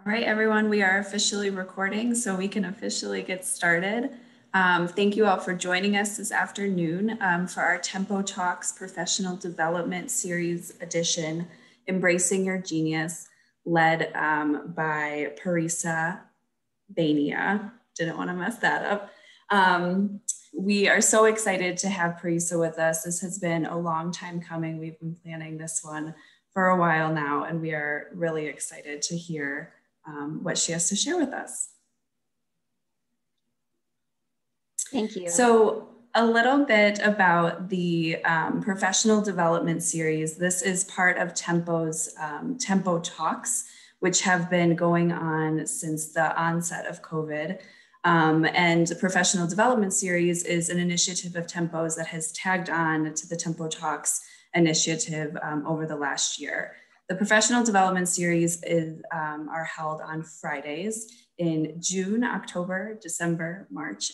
All right, everyone, we are officially recording, so we can officially get started. Thank you all for joining us this afternoon for our Tempo Talks Professional Development Series edition, Embracing Your Genius, led by Parisa Bania. Didn't want to mess that up. We are so excited to have Parisa with us. This has been a long time coming. We've been planning this one for a while now, and we are really excited to hear what she has to share with us. Thank you. So a little bit about the professional development series. This is part of Tempo's Tempo Talks, which have been going on since the onset of COVID. And the professional development series is an initiative of Tempo's that has tagged on to the Tempo Talks initiative over the last year. The professional development series are held on Fridays in June, October, December, March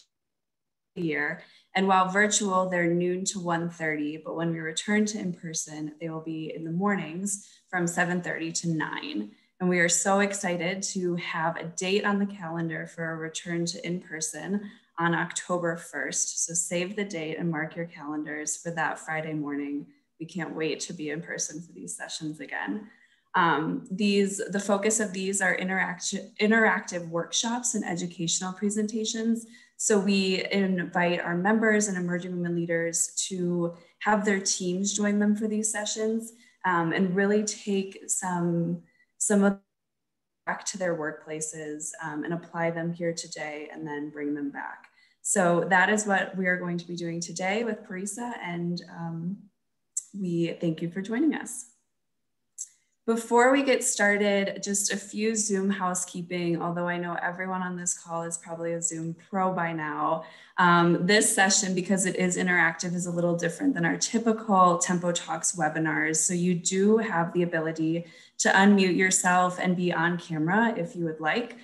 year. And while virtual, they're noon to 1:30, but when we return to in-person, they will be in the mornings from 7:30 to 9. And we are so excited to have a date on the calendar for a return to in-person on October 1st. So save the date and mark your calendars for that Friday morning. We can't wait to be in person for these sessions again. The focus of these are interactive workshops and educational presentations. So we invite our members and emerging women leaders to have their teams join them for these sessions and really take some of back to their workplaces and apply them here today and then bring them back. So that is what we are going to be doing today with Parisa, and we thank you for joining us. Before we get started, just a few Zoom housekeeping, although I know everyone on this call is probably a Zoom pro by now. This session, because it is interactive, is a little different than our typical Tempo Talks webinars. So you do have the ability to unmute yourself and be on camera if you would like.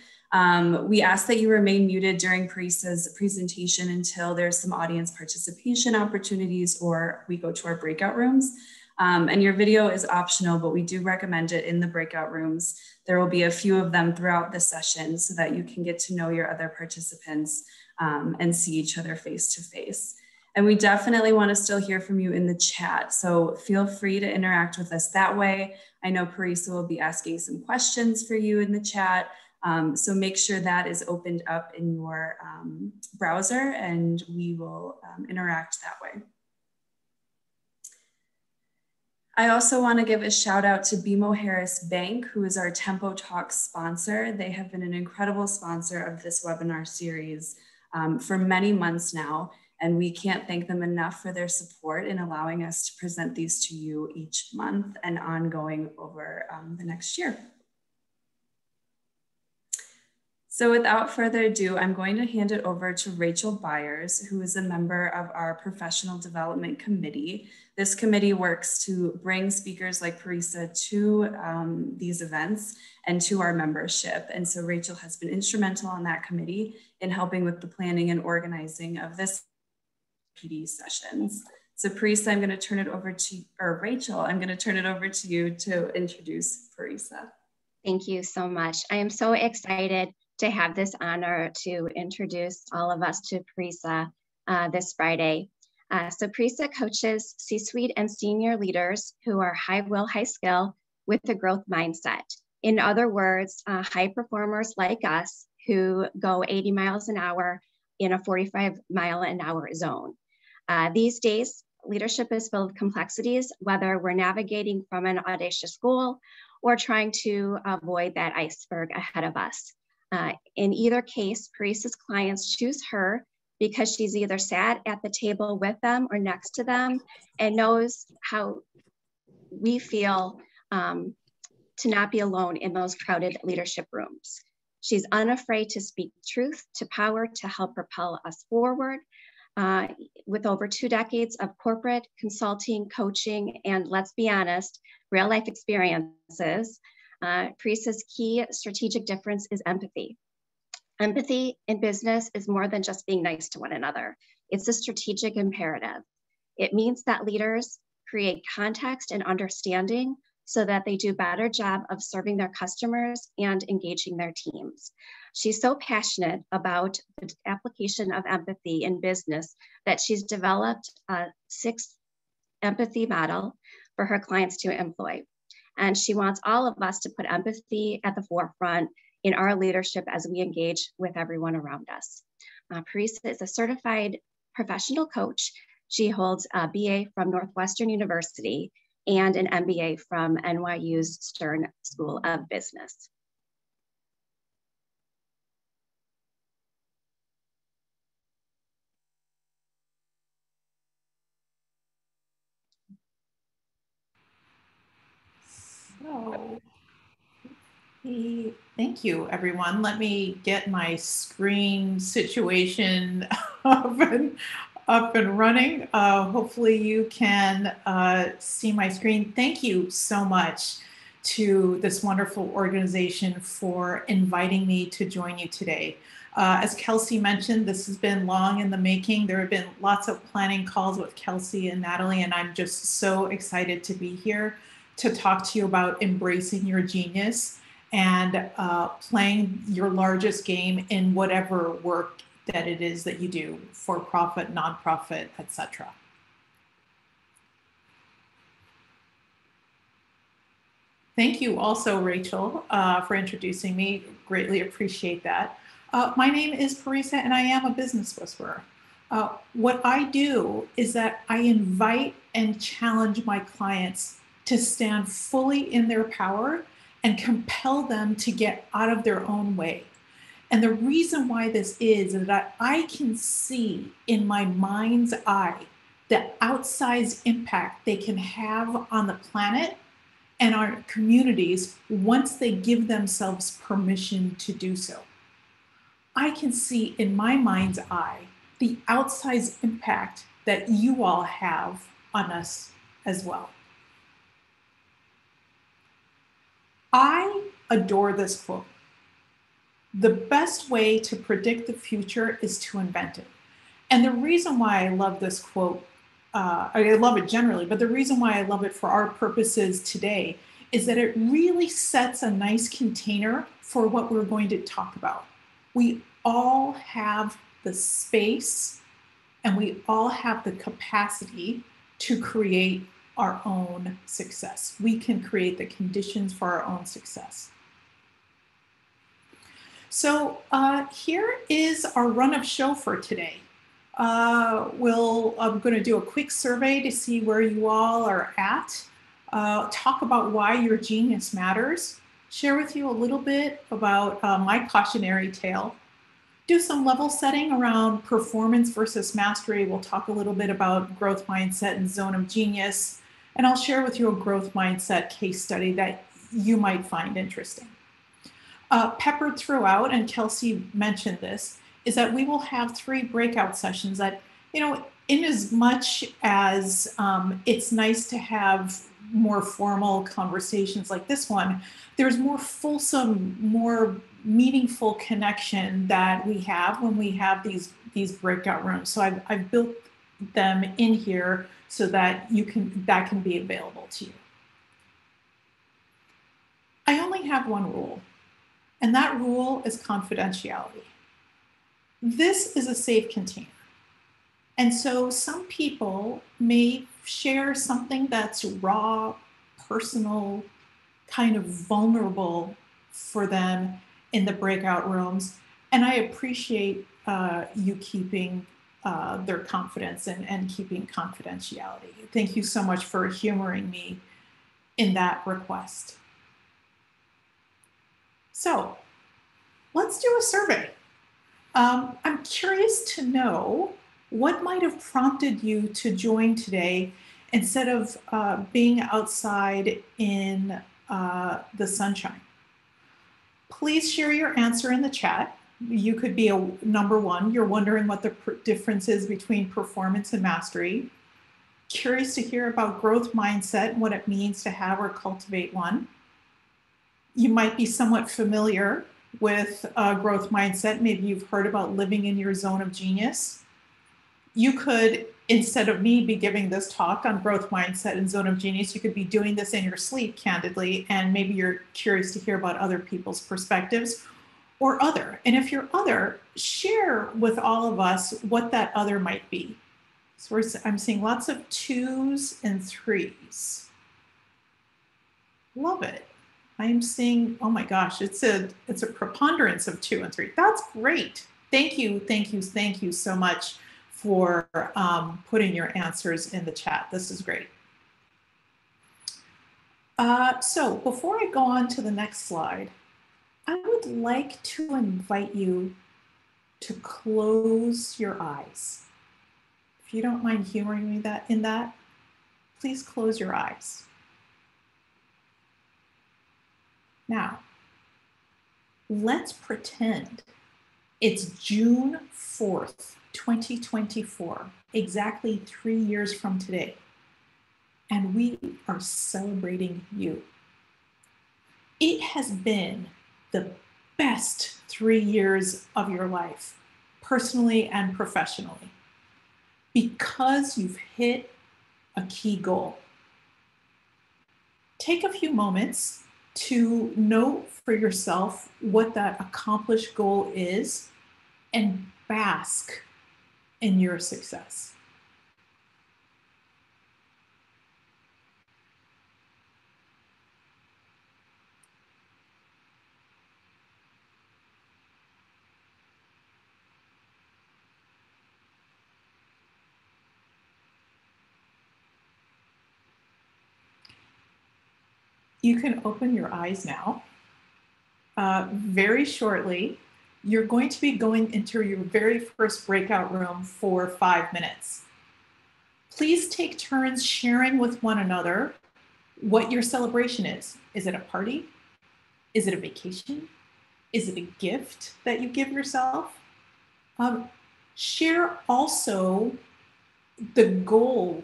We ask that you remain muted during Parisa's presentation until there's some audience participation opportunities or we go to our breakout rooms. And your video is optional, but we do recommend it in the breakout rooms. There will be a few of them throughout the session so that you can get to know your other participants and see each other face to face. And we definitely want to still hear from you in the chat. So feel free to interact with us that way. I know Parisa will be asking some questions for you in the chat. So make sure that is opened up in your browser and we will interact that way. I also want to give a shout out to BMO Harris Bank, who is our Tempo Talks sponsor. They have been an incredible sponsor of this webinar series for many months now, and we can't thank them enough for their support in allowing us to present these to you each month and ongoing over the next year. So without further ado, I'm going to hand it over to Rachel Byers, who is a member of our Professional Development Committee. This committee works to bring speakers like Parisa to these events and to our membership. And so Rachel has been instrumental on that committee in helping with the planning and organizing of this PD sessions. So Parisa, I'm going to turn it over to, or Rachel, I'm going to turn it over to you to introduce Parisa. Thank you so much. I am so excited to have this honor to introduce all of us to Parisa this Friday. So Parisa coaches C-suite and senior leaders who are high will, high skill with a growth mindset. In other words, high performers like us who go 80 miles an hour in a 45-mile-an-hour zone. These days, leadership is filled with complexities, whether we're navigating from an audacious goal or trying to avoid that iceberg ahead of us. In either case, Parisa's clients choose her because she's either sat at the table with them or next to them and knows how we feel to not be alone in those crowded leadership rooms. She's unafraid to speak truth to power to help propel us forward. With over 2 decades of corporate consulting, coaching, and let's be honest, real life experiences, Parisa's key strategic difference is empathy. Empathy in business is more than just being nice to one another. It's a strategic imperative. It means that leaders create context and understanding so that they do a better job of serving their customers and engaging their teams. She's so passionate about the application of empathy in business that she's developed a 6 empathy model for her clients to employ. And she wants all of us to put empathy at the forefront in our leadership as we engage with everyone around us. Parisa is a certified professional coach. She holds a BA from Northwestern University and an MBA from NYU's Stern School of Business. So, thank you, everyone. Let me get my screen situation up and running. Hopefully you can see my screen. Thank you so much to this wonderful organization for inviting me to join you today. As Kelsey mentioned, this has been long in the making. There have been lots of planning calls with Kelsey and Natalie, and I'm just so excited to be here to talk to you about embracing your genius and playing your largest game in whatever work that it is that you do, for profit, nonprofit, etc. Thank you also, Rachel, for introducing me. Greatly appreciate that. My name is Parisa, and I am a business whisperer. What I do is that I invite and challenge my clients to stand fully in their power and compel them to get out of their own way. And the reason why this is that I can see in my mind's eye the outsized impact they can have on the planet and our communities once they give themselves permission to do so. I can see in my mind's eye the outsized impact that you all have on us as well. I adore this quote. The best way to predict the future is to invent it. And the reason why I love this quote, I love it generally, but the reason why I love it for our purposes today is that it really sets a nice container for what we're going to talk about. We all have the space and we all have the capacity to create our own success. We can create the conditions for our own success. So here is our run of show for today. I'm going to do a quick survey to see where you all are at, talk about why your genius matters, share with you a little bit about my cautionary tale, do some level setting around performance versus mastery. We'll talk a little bit about growth mindset and zone of genius, and I'll share with you a growth mindset case study that you might find interesting. Peppered throughout, and Kelsey mentioned this, is that we will have 3 breakout sessions that, in as much as it's nice to have more formal conversations like this one, there's more fulsome, more meaningful connection that we have when we have these breakout rooms. So I've built them in here so that that can be available to you. I only have one rule, and that rule is confidentiality. This is a safe container. And so some people may share something that's raw, personal, kind of vulnerable for them in the breakout rooms. And I appreciate you keeping their confidence and keeping confidentiality. Thank you so much for humoring me in that request. So let's do a survey. I'm curious to know what might have prompted you to join today instead of being outside in the sunshine. Please share your answer in the chat. You could be a number 1. You're wondering what the difference is between performance and mastery. Curious to hear about growth mindset and what it means to have or cultivate one. You might be somewhat familiar with growth mindset. Maybe you've heard about living in your zone of genius. You could instead of me be giving this talk on growth mindset and zone of genius, you could be doing this in your sleep, candidly, and maybe you're curious to hear about other people's perspectives or other. And if you're other, share with all of us what that other might be. So I'm seeing lots of 2s and 3s. Love it. I'm seeing, oh my gosh, it's a preponderance of 2 and 3. That's great. Thank you so much for putting your answers in the chat. This is great. So before I go on to the next slide, I would like to invite you to close your eyes. If you don't mind humoring me in that, please close your eyes. Now, let's pretend it's June 4th, 2024, exactly 3 years from today, and we are celebrating you. It has been the best 3 years of your life, personally and professionally, because you've hit a key goal. Take a few moments to note for yourself what that accomplished goal is and bask in your success. You can open your eyes now. Very shortly, you're going to be going into your very first breakout room for 5 minutes. Please take turns sharing with one another what your celebration is. Is it a party? Is it a vacation? Is it a gift that you give yourself? Share also the goal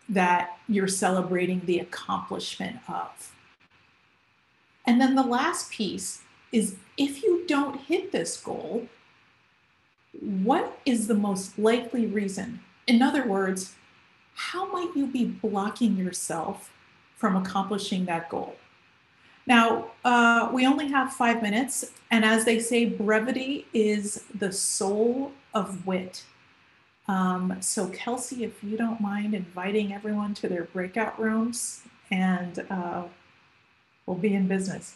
that you're celebrating the accomplishment of. And then the last piece is, if you don't hit this goal, what is the most likely reason? In other words, how might you be blocking yourself from accomplishing that goal? Now, we only have 5 minutes, and as they say, brevity is the soul of wit. So Kelsey, if you don't mind inviting everyone to their breakout rooms, and we'll be in business.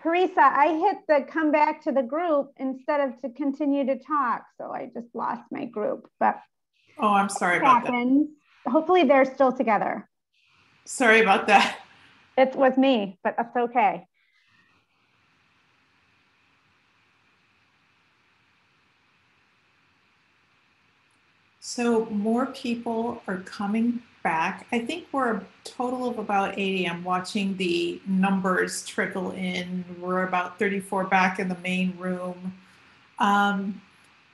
Parisa, I hit the come back to the group instead of to continue to talk. So I just lost my group, but oh, I'm sorry about that. Hopefully they're still together. Sorry about that. It was me, but that's okay. So more people are coming back. I think we're a total of about 80. I'm watching the numbers trickle in. We're about 34 back in the main room.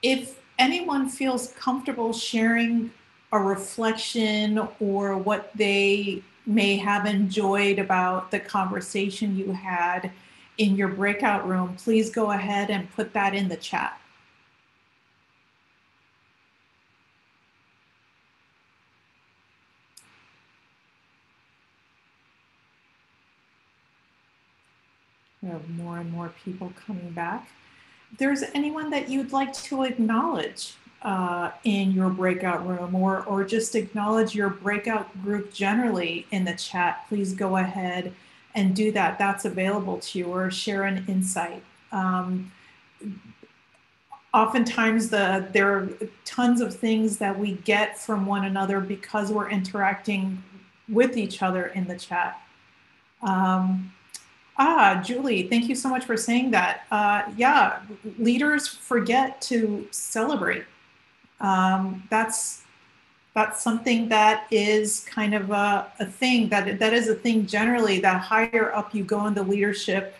If anyone feels comfortable sharing a reflection or what they may have enjoyed about the conversation you had in your breakout room, please go ahead and put that in the chat. We have more and more people coming back. If there's anyone that you'd like to acknowledge in your breakout room, or just acknowledge your breakout group generally in the chat, please go ahead and do that. That's available to you, or share an insight. Oftentimes there are tons of things that we get from one another because we're interacting with each other in the chat. Julie, thank you so much for saying that. Yeah, leaders forget to celebrate. That's something that is kind of a thing that is a thing generally. That higher up you go in the leadership,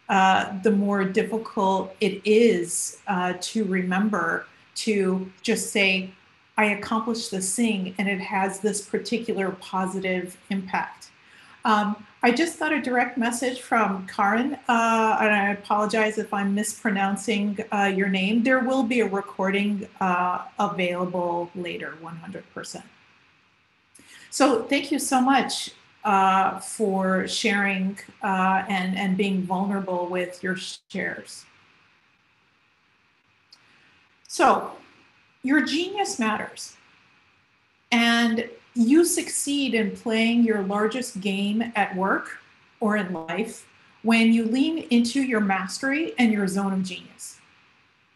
the more difficult it is to remember to just say, I accomplished this thing and it has this particular positive impact. I just got a direct message from Karen, and I apologize if I'm mispronouncing your name. There will be a recording available later, 100%. So thank you so much for sharing and being vulnerable with your shares. So your genius matters. And you succeed in playing your largest game at work or in life when you lean into your mastery and your zone of genius.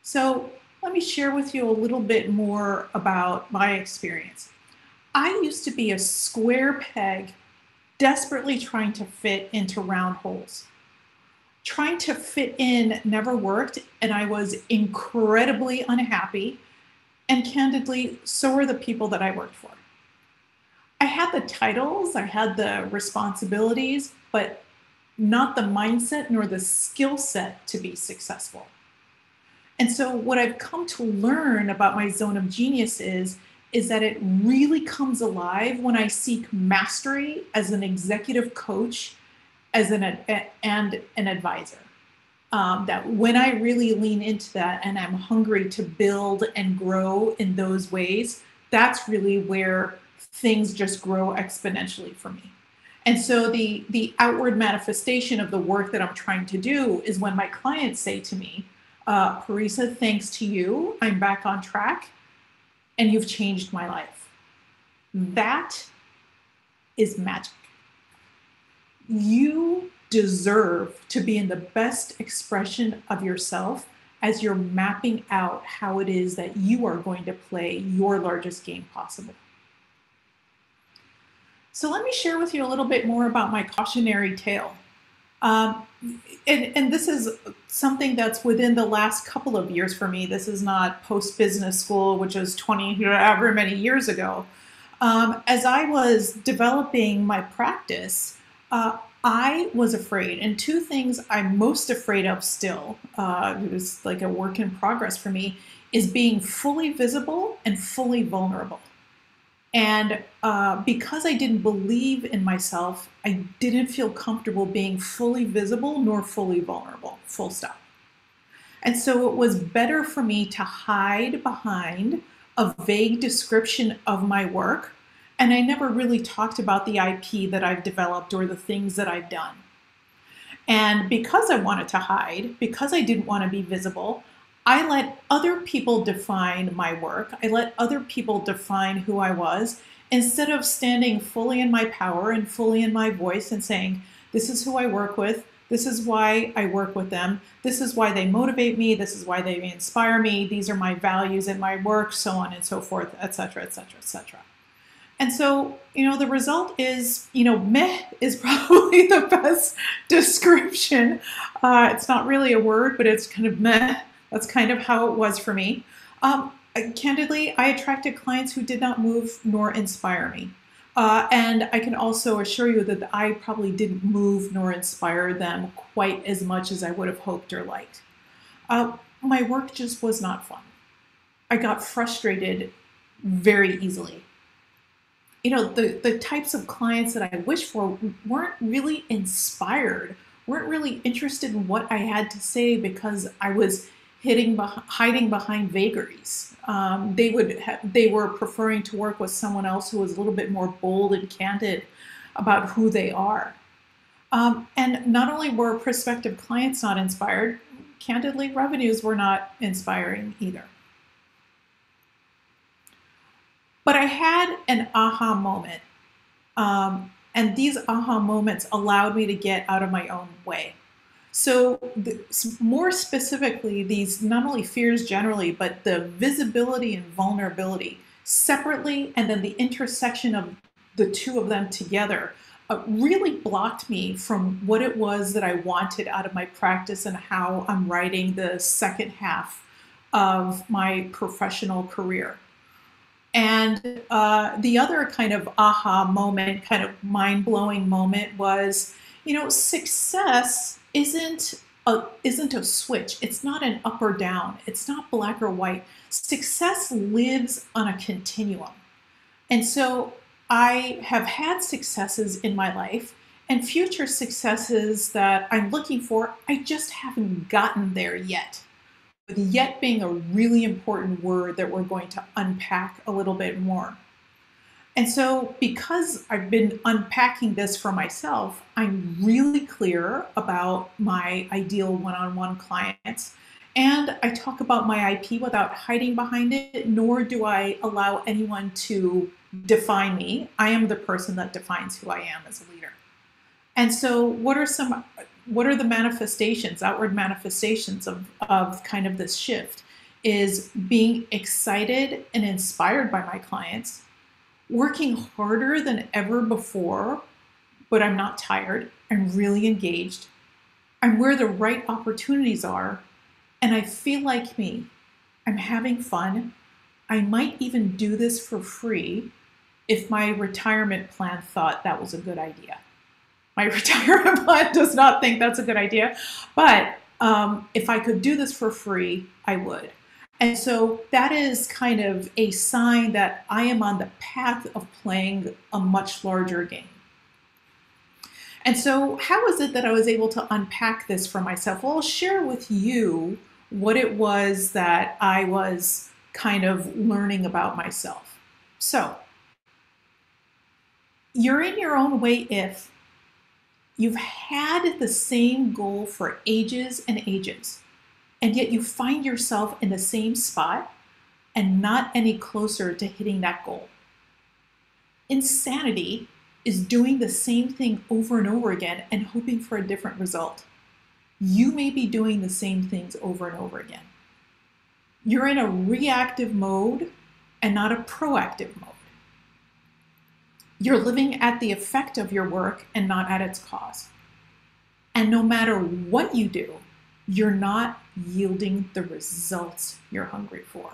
So let me share with you a little bit more about my experience. I used to be a square peg, desperately trying to fit into round holes. Trying to fit in never worked, and I was incredibly unhappy. And candidly, so were the people that I worked for. I had the titles, I had the responsibilities, but not the mindset nor the skill set to be successful. And so what I've come to learn about my zone of genius is that it really comes alive when I seek mastery as an executive coach and an advisor. That when I really lean into that and I'm hungry to build and grow in those ways, that's really where things just grow exponentially for me. And so the outward manifestation of the work that I'm trying to do is when my clients say to me, Parisa, thanks to you, I'm back on track and you've changed my life. That is magic. You deserve to be in the best expression of yourself as you're mapping out how it is that you are going to play your largest game possible. So let me share with you a little bit more about my cautionary tale. And this is something that's within the last couple of years for me. This is not post-business school, which is 20, however many years ago. As I was developing my practice, I was afraid. And two things I'm most afraid of still, it was like a work in progress for me, is being fully visible and fully vulnerable. And because I didn't believe in myself, I didn't feel comfortable being fully visible nor fully vulnerable, full stop. And so it was better for me to hide behind a vague description of my work. And I never really talked about the IP that I've developed or the things that I've done. And because I wanted to hide, because I didn't want to be visible, I let other people define my work. I let other people define who I was instead of standing fully in my power and fully in my voice and saying, this is who I work with. This is why I work with them. This is why they motivate me. This is why they inspire me. These are my values in my work, so on and so forth, et cetera, et cetera, et cetera. And so, the result is, meh is probably the best description. It's not really a word, but it's kind of meh. That's kind of how it was for me. Candidly, I attracted clients who did not move nor inspire me. And I can also assure you that I probably didn't move nor inspire them quite as much as I would have hoped or liked. My work just was not fun. I got frustrated very easily. The types of clients that I wished for weren't really inspired, weren't really interested in what I had to say because I was hiding behind vagaries. They were preferring to work with someone else who was a little bit more bold and candid about who they are. And not only were prospective clients not inspired, candidly, revenues were not inspiring either. But I had an aha moment. And these aha moments allowed me to get out of my own way. So more specifically, these not only fears generally, but the visibility and vulnerability separately, and then the intersection of the two of them together really blocked me from what it was that I wanted out of my practice and how I'm writing the second half of my professional career. And the other kind of aha moment, kind of mind-blowing moment was, success isn't a switch. It's not an up or down. It's not black or white. Success lives on a continuum. And so I have had successes in my life and future successes that I'm looking for. I just haven't gotten there yet. With yet being a really important word that we're going to unpack a little bit more. And so because I've been unpacking this for myself, I'm really clear about my ideal one-on-one clients. And I talk about my IP without hiding behind it, nor do I allow anyone to define me. I am the person that defines who I am as a leader. And so what are the manifestations, outward manifestations of kind of this shift? Is being excited and inspired by my clients, working harder than ever before, but I'm not tired. I'm really engaged. I'm where the right opportunities are, and I feel like me. I'm having fun. I might even do this for free if my retirement plan thought that was a good idea. My retirement plan does not think that's a good idea, but if I could do this for free, I would. And so that is kind of a sign that I am on the path of playing a much larger game. And so how is it that I was able to unpack this for myself? Well, I'll share with you what it was that I was kind of learning about myself. So you're in your own way if you've had the same goal for ages and ages, and yet you find yourself in the same spot and not any closer to hitting that goal. Insanity is doing the same thing over and over again and hoping for a different result. You may be doing the same things over and over again. You're in a reactive mode and not a proactive mode. You're living at the effect of your work and not at its cause. And no matter what you do, you're not yielding the results you're hungry for.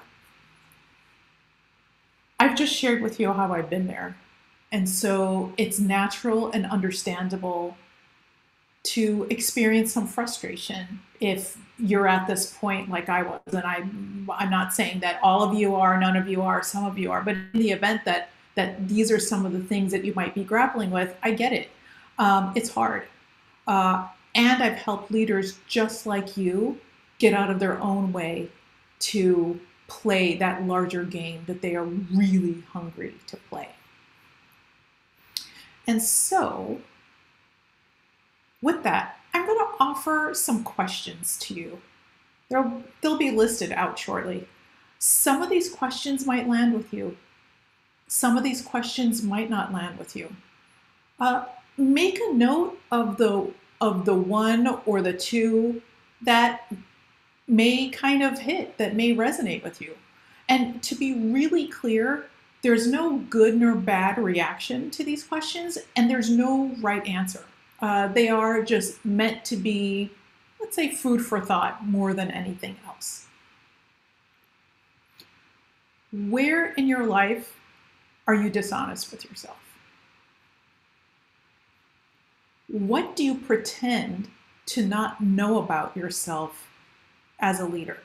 I've just shared with you how I've been there. And so it's natural and understandable to experience some frustration if you're at this point like I was. And I'm not saying that all of you are, none of you are, some of you are, but in the event that these are some of the things that you might be grappling with, I get it. It's hard. And I've helped leaders just like you get out of their own way to play that larger game that they are really hungry to play. And so with that, I'm going to offer some questions to you. They'll be listed out shortly. Some of these questions might land with you. Some of these questions might not land with you. Make a note of the one or the two that may kind of hit, that may resonate with you. And to be really clear, there's no good nor bad reaction to these questions, and there's no right answer. They are just meant to be, let's say, food for thought more than anything else. Where in your life are you dishonest with yourself? What do you pretend to not know about yourself as a leader?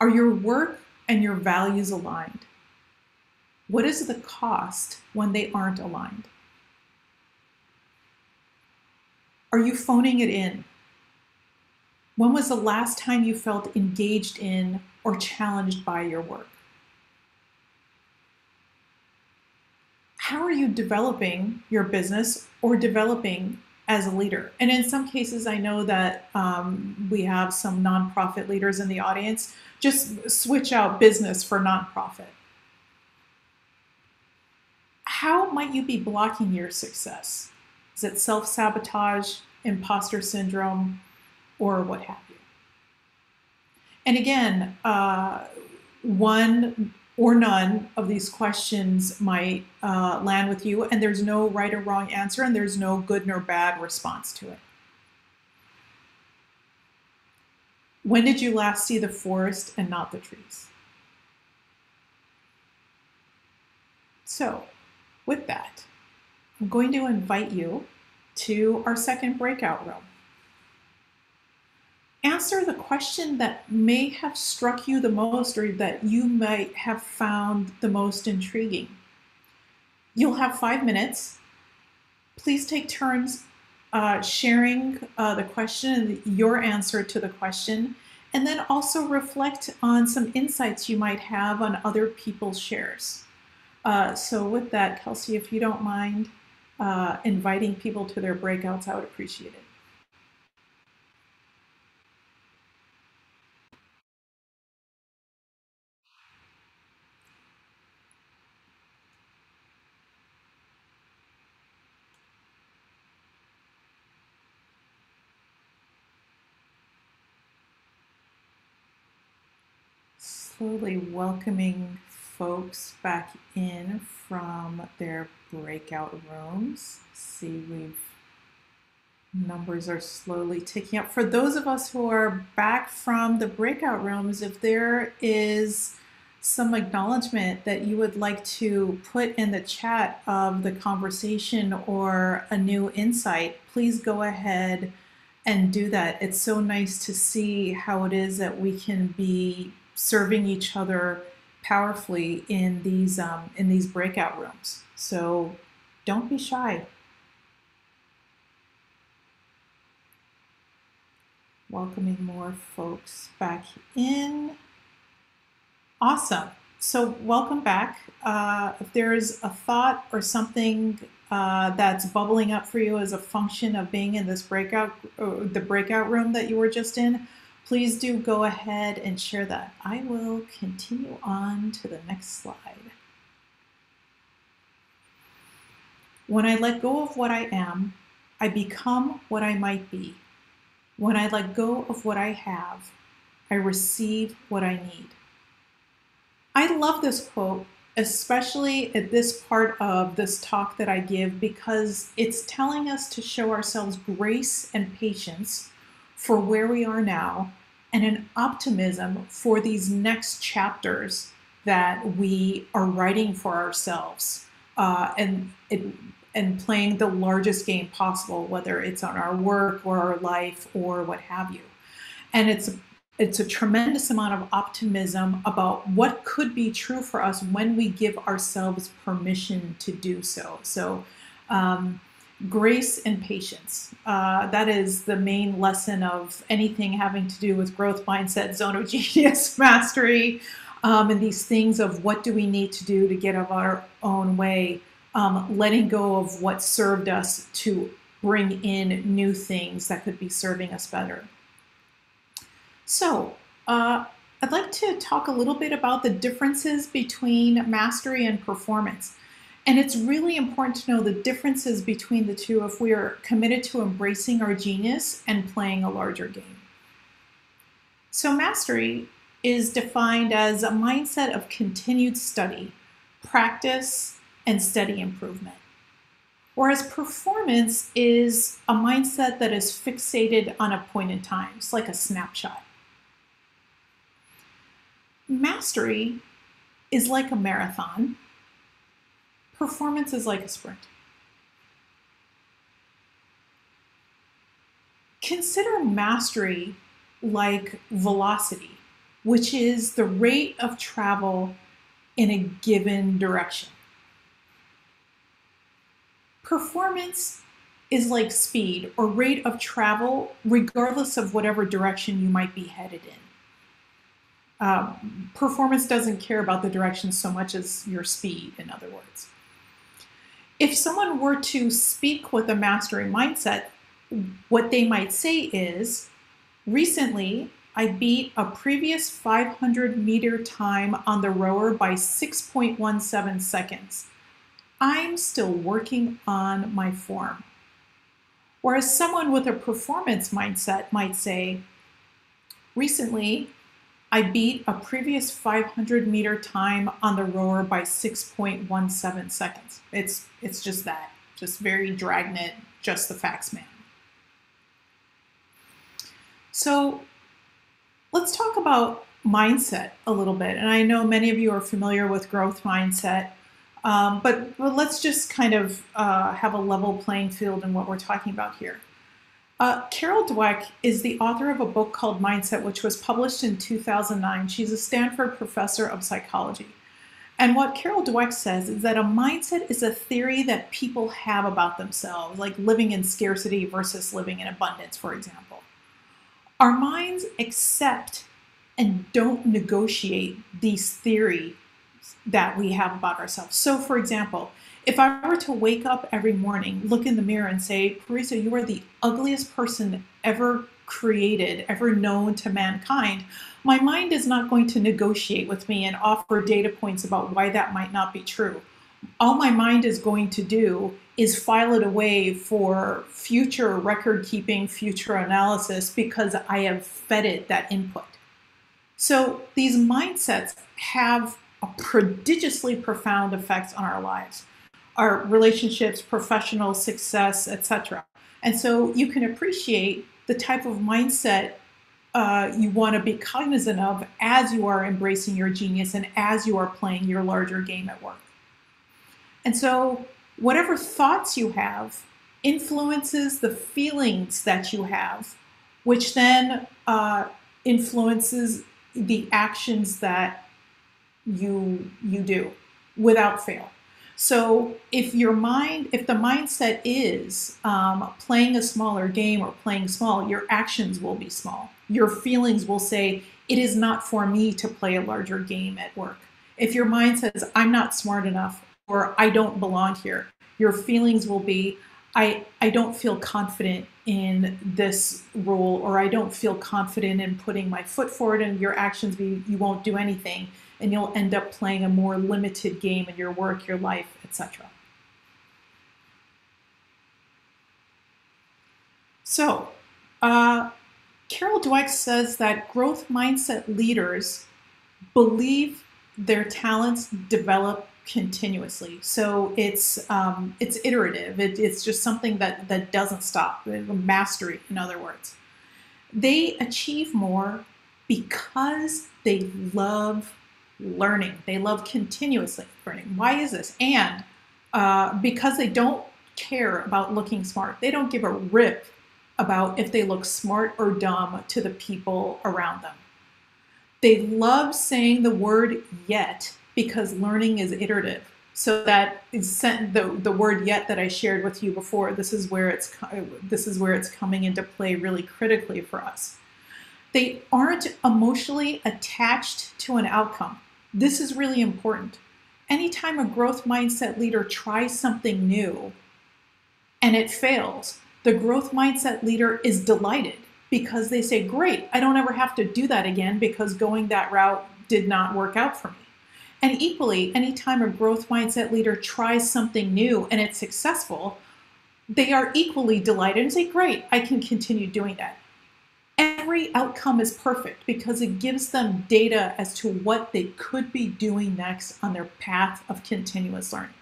Are your work and your values aligned? What is the cost when they aren't aligned? Are you phoning it in? When was the last time you felt engaged in or challenged by your work? How are you developing your business or developing as a leader? And in some cases, I know that we have some nonprofit leaders in the audience. Just switch out business for nonprofit. How might you be blocking your success? Is it self-sabotage, imposter syndrome, or what have you? And again, one or none of these questions might land with you, and there's no right or wrong answer, and there's no good nor bad response to it. When did you last see the forest and not the trees? So, with that, I'm going to invite you to our second breakout room. Answer the question that may have struck you the most or that you might have found the most intriguing. You'll have 5 minutes. Please take turns sharing the question and your answer to the question, and then also reflect on some insights you might have on other people's shares. So with that, Kelsey, if you don't mind inviting people to their breakouts, I would appreciate it. Slowly welcoming folks back in from their breakout rooms. See, numbers are slowly ticking up. For those of us who are back from the breakout rooms, if there is some acknowledgement that you would like to put in the chat of the conversation or a new insight, please go ahead and do that. It's so nice to see how it is that we can be serving each other powerfully in these breakout rooms. So don't be shy. Welcoming more folks back in. Awesome. So welcome back. If there's a thought or something that's bubbling up for you as a function of being in this breakout, the breakout room that you were just in, please do go ahead and share that. I will continue on to the next slide. When I let go of what I am, I become what I might be. When I let go of what I have, I receive what I need. I love this quote, especially at this part of this talk that I give, because it's telling us to show ourselves grace and patience for where we are now, and an optimism for these next chapters that we are writing for ourselves, and playing the largest game possible, whether it's on our work or our life or what have you. And it's a tremendous amount of optimism about what could be true for us when we give ourselves permission to do so. So grace and patience. That is the main lesson of anything having to do with growth mindset, zone of genius, mastery, and these things of what do we need to do to get out of our own way, letting go of what served us to bring in new things that could be serving us better. So I'd like to talk a little bit about the differences between mastery and performance. And it's really important to know the differences between the two if we are committed to embracing our genius and playing a larger game. So mastery is defined as a mindset of continued study, practice, and steady improvement. Whereas performance is a mindset that is fixated on a point in time. It's like a snapshot. Mastery is like a marathon. Performance is like a sprint. Consider mastery like velocity, which is the rate of travel in a given direction. Performance is like speed or rate of travel, regardless of whatever direction you might be headed in. Performance doesn't care about the direction so much as your speed, in other words. If someone were to speak with a mastery mindset, what they might say is, recently, I beat a previous 500-meter time on the rower by 6.17 seconds. I'm still working on my form. Whereas someone with a performance mindset might say, recently, I beat a previous 500-meter time on the rower by 6.17 seconds. It's just that, just very dragnet, just the facts, man. So let's talk about mindset a little bit. And I know many of you are familiar with growth mindset, but let's just kind of have a level playing field in what we're talking about here. Carol Dweck is the author of a book called Mindset, which was published in 2009. She's a Stanford professor of psychology. And what Carol Dweck says is that a mindset is a theory that people have about themselves, like living in scarcity versus living in abundance, for example. Our minds accept and don't negotiate these theories that we have about ourselves. So, for example, if I were to wake up every morning, look in the mirror and say, Parisa, you are the ugliest person ever created, ever known to mankind, my mind is not going to negotiate with me and offer data points about why that might not be true. All my mind is going to do is file it away for future record keeping, future analysis, because I have fed it that input. So these mindsets have a prodigiously profound effects on our lives, our relationships, professional success, etc. And so you can appreciate the type of mindset you want to be cognizant of as you are embracing your genius and as you are playing your larger game at work. And so whatever thoughts you have influences the feelings that you have, which then influences the actions that you do without fail. So if the mindset is playing a smaller game or playing small, your actions will be small. Your feelings will say, it is not for me to play a larger game at work. If your mind says, I'm not smart enough, or I don't belong here, your feelings will be, I don't feel confident in this role, or I don't feel confident in putting my foot forward, and your actions be, you won't do anything, and you'll end up playing a more limited game in your work, your life, etc. So, Carol Dweck says that growth mindset leaders believe their talents develop continuously. So it's iterative. It's just something that doesn't stop. Mastery, in other words. They achieve more because they love learning. They love continuously learning. Why is this? And because they don't care about looking smart. They don't give a rip about if they look smart or dumb to the people around them. They love saying the word yet because learning is iterative. So that is the word yet that I shared with you before. This is where it's coming into play really critically for us. They aren't emotionally attached to an outcome. This is really important. Anytime a growth mindset leader tries something new and it fails, the growth mindset leader is delighted because they say, great, I don't ever have to do that again because going that route did not work out for me. And equally, anytime a growth mindset leader tries something new and it's successful, they are equally delighted and say, great, I can continue doing that. Every outcome is perfect because it gives them data as to what they could be doing next on their path of continuous learning.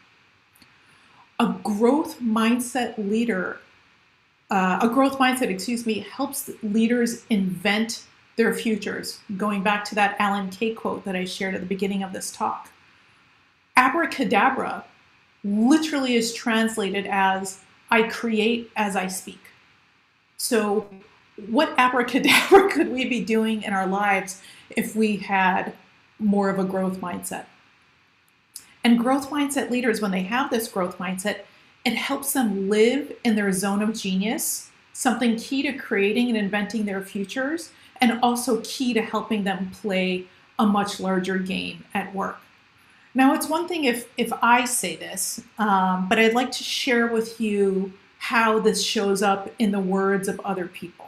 A growth mindset helps leaders invent their futures. Going back to that Alan Kay quote that I shared at the beginning of this talk. Abracadabra literally is translated as, I create as I speak. So what abracadabra could we be doing in our lives if we had more of a growth mindset? And growth mindset leaders, when they have this growth mindset, it helps them live in their zone of genius, something key to creating and inventing their futures, and also key to helping them play a much larger game at work. Now, it's one thing if I say this, but I'd like to share with you how this shows up in the words of other people.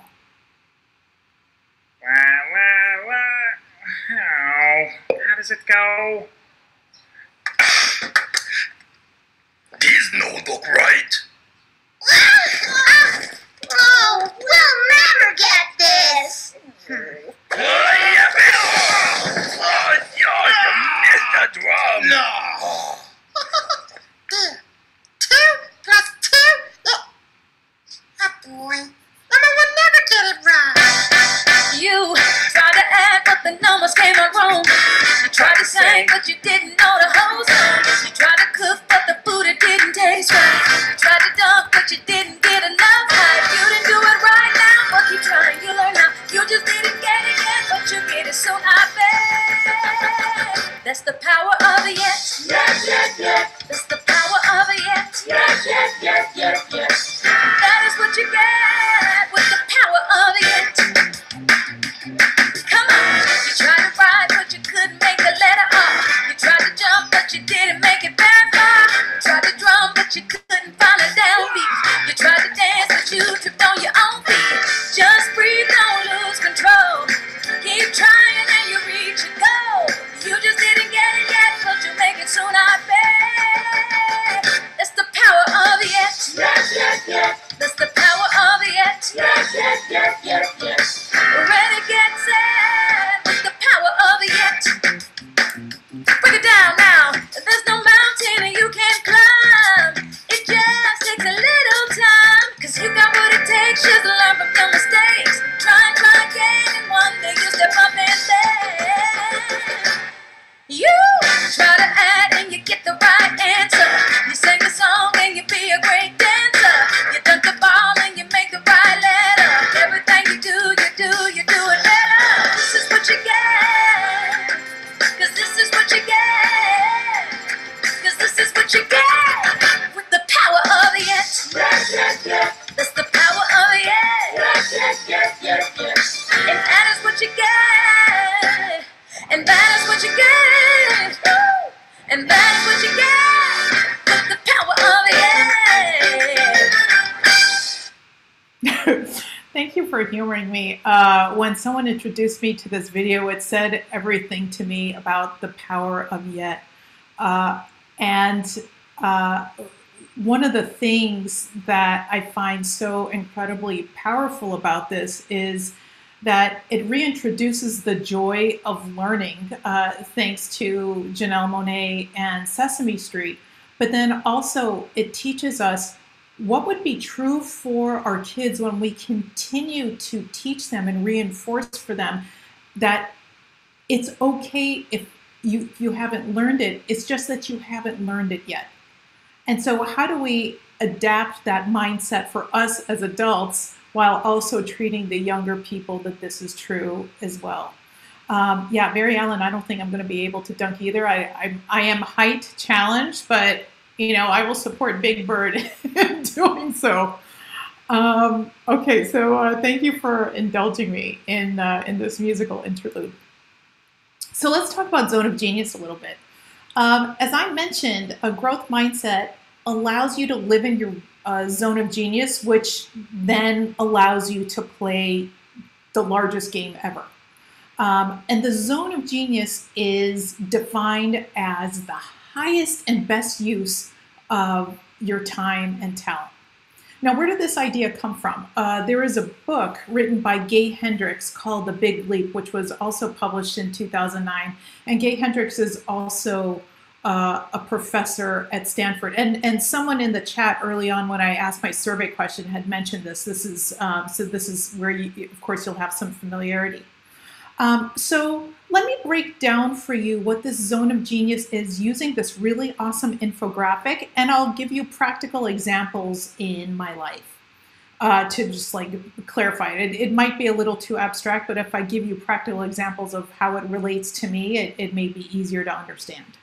How does it go? These no look right. Oh, we'll never get this. Yeah. bake, but you didn't know the whole song. You tried to cook, but the food it didn't taste right. You tried to dunk, but you didn't get enough hype. You didn't do it right now, but keep trying, you learn how. You just didn't get it yet, but you get it soon, I bet. That's the power of a yes. Yes, yes, yes. That's the power of a yes. Yes, yes, yes, yes, yes. That is what you get with the power of a yes. Come on. You tried to ride, but you couldn't make the letter up. You tried to jump, but you didn't make it very far. You tried to drum, but you couldn't find a downbeat. You tried to dance, but you tripped on your own feet. Just breathe, don't lose control. Keep trying and you reach your goal. You just didn't get it yet, but you'll make it soon, I bet. That's the power of the yes. Yes, yes, yes. That's the power of the yes. Yes, yes, yes, yes, yes. Ready, get set with the power of the yes. Break it down now. There's no mountain you can't climb. It just takes a little time. Cause you got what it takes just to learn from your mistakes. Try again, and one day you step up and then you try to add and you get the right answer. You sing a song and you be a great dancer. You dunk the ball and you make the right letter. Everything you do it better. This is what you get. Cause this is what you get. Cause this is what you get with the power of the yes. Yes, yes, yes. That's the power of the yes. Yes, yes, yes, yes, yes. And that is what you get. And that is what you get. Woo! And that is what you get with the power of the yes. Thank you for humoring me. When someone introduced me to this video, it said everything to me about the power of yet. One of the things that I find so incredibly powerful about this is that it reintroduces the joy of learning, thanks to Janelle Monáe and Sesame Street. But then also it teaches us what would be true for our kids when we continue to teach them and reinforce for them that it's okay if you haven't learned it. It's just that you haven't learned it yet. And so how do we adapt that mindset for us as adults while also treating the younger people that this is true as well? Yeah, Mary Ellen, I don't think I'm going to be able to dunk either. I am height challenged, but you know, I will support Big Bird in doing so. Okay, so thank you for indulging me in this musical interlude. So let's talk about Zone of Genius a little bit. As I mentioned, a growth mindset allows you to live in your zone of genius, which then allows you to play the largest game ever. And the zone of genius is defined as the highest and best use of your time and talent. Now, where did this idea come from? There is a book written by Gay Hendricks called The Big Leap, which was also published in 2009. And Gay Hendricks is also a professor at Stanford. And someone in the chat early on when I asked my survey question had mentioned this. This is so this is where, of course, you'll have some familiarity. So let me break down for you what this zone of genius is using this really awesome infographic, and I'll give you practical examples in my life to just like clarify it. It might be a little too abstract, but if I give you practical examples of how it relates to me, it may be easier to understand.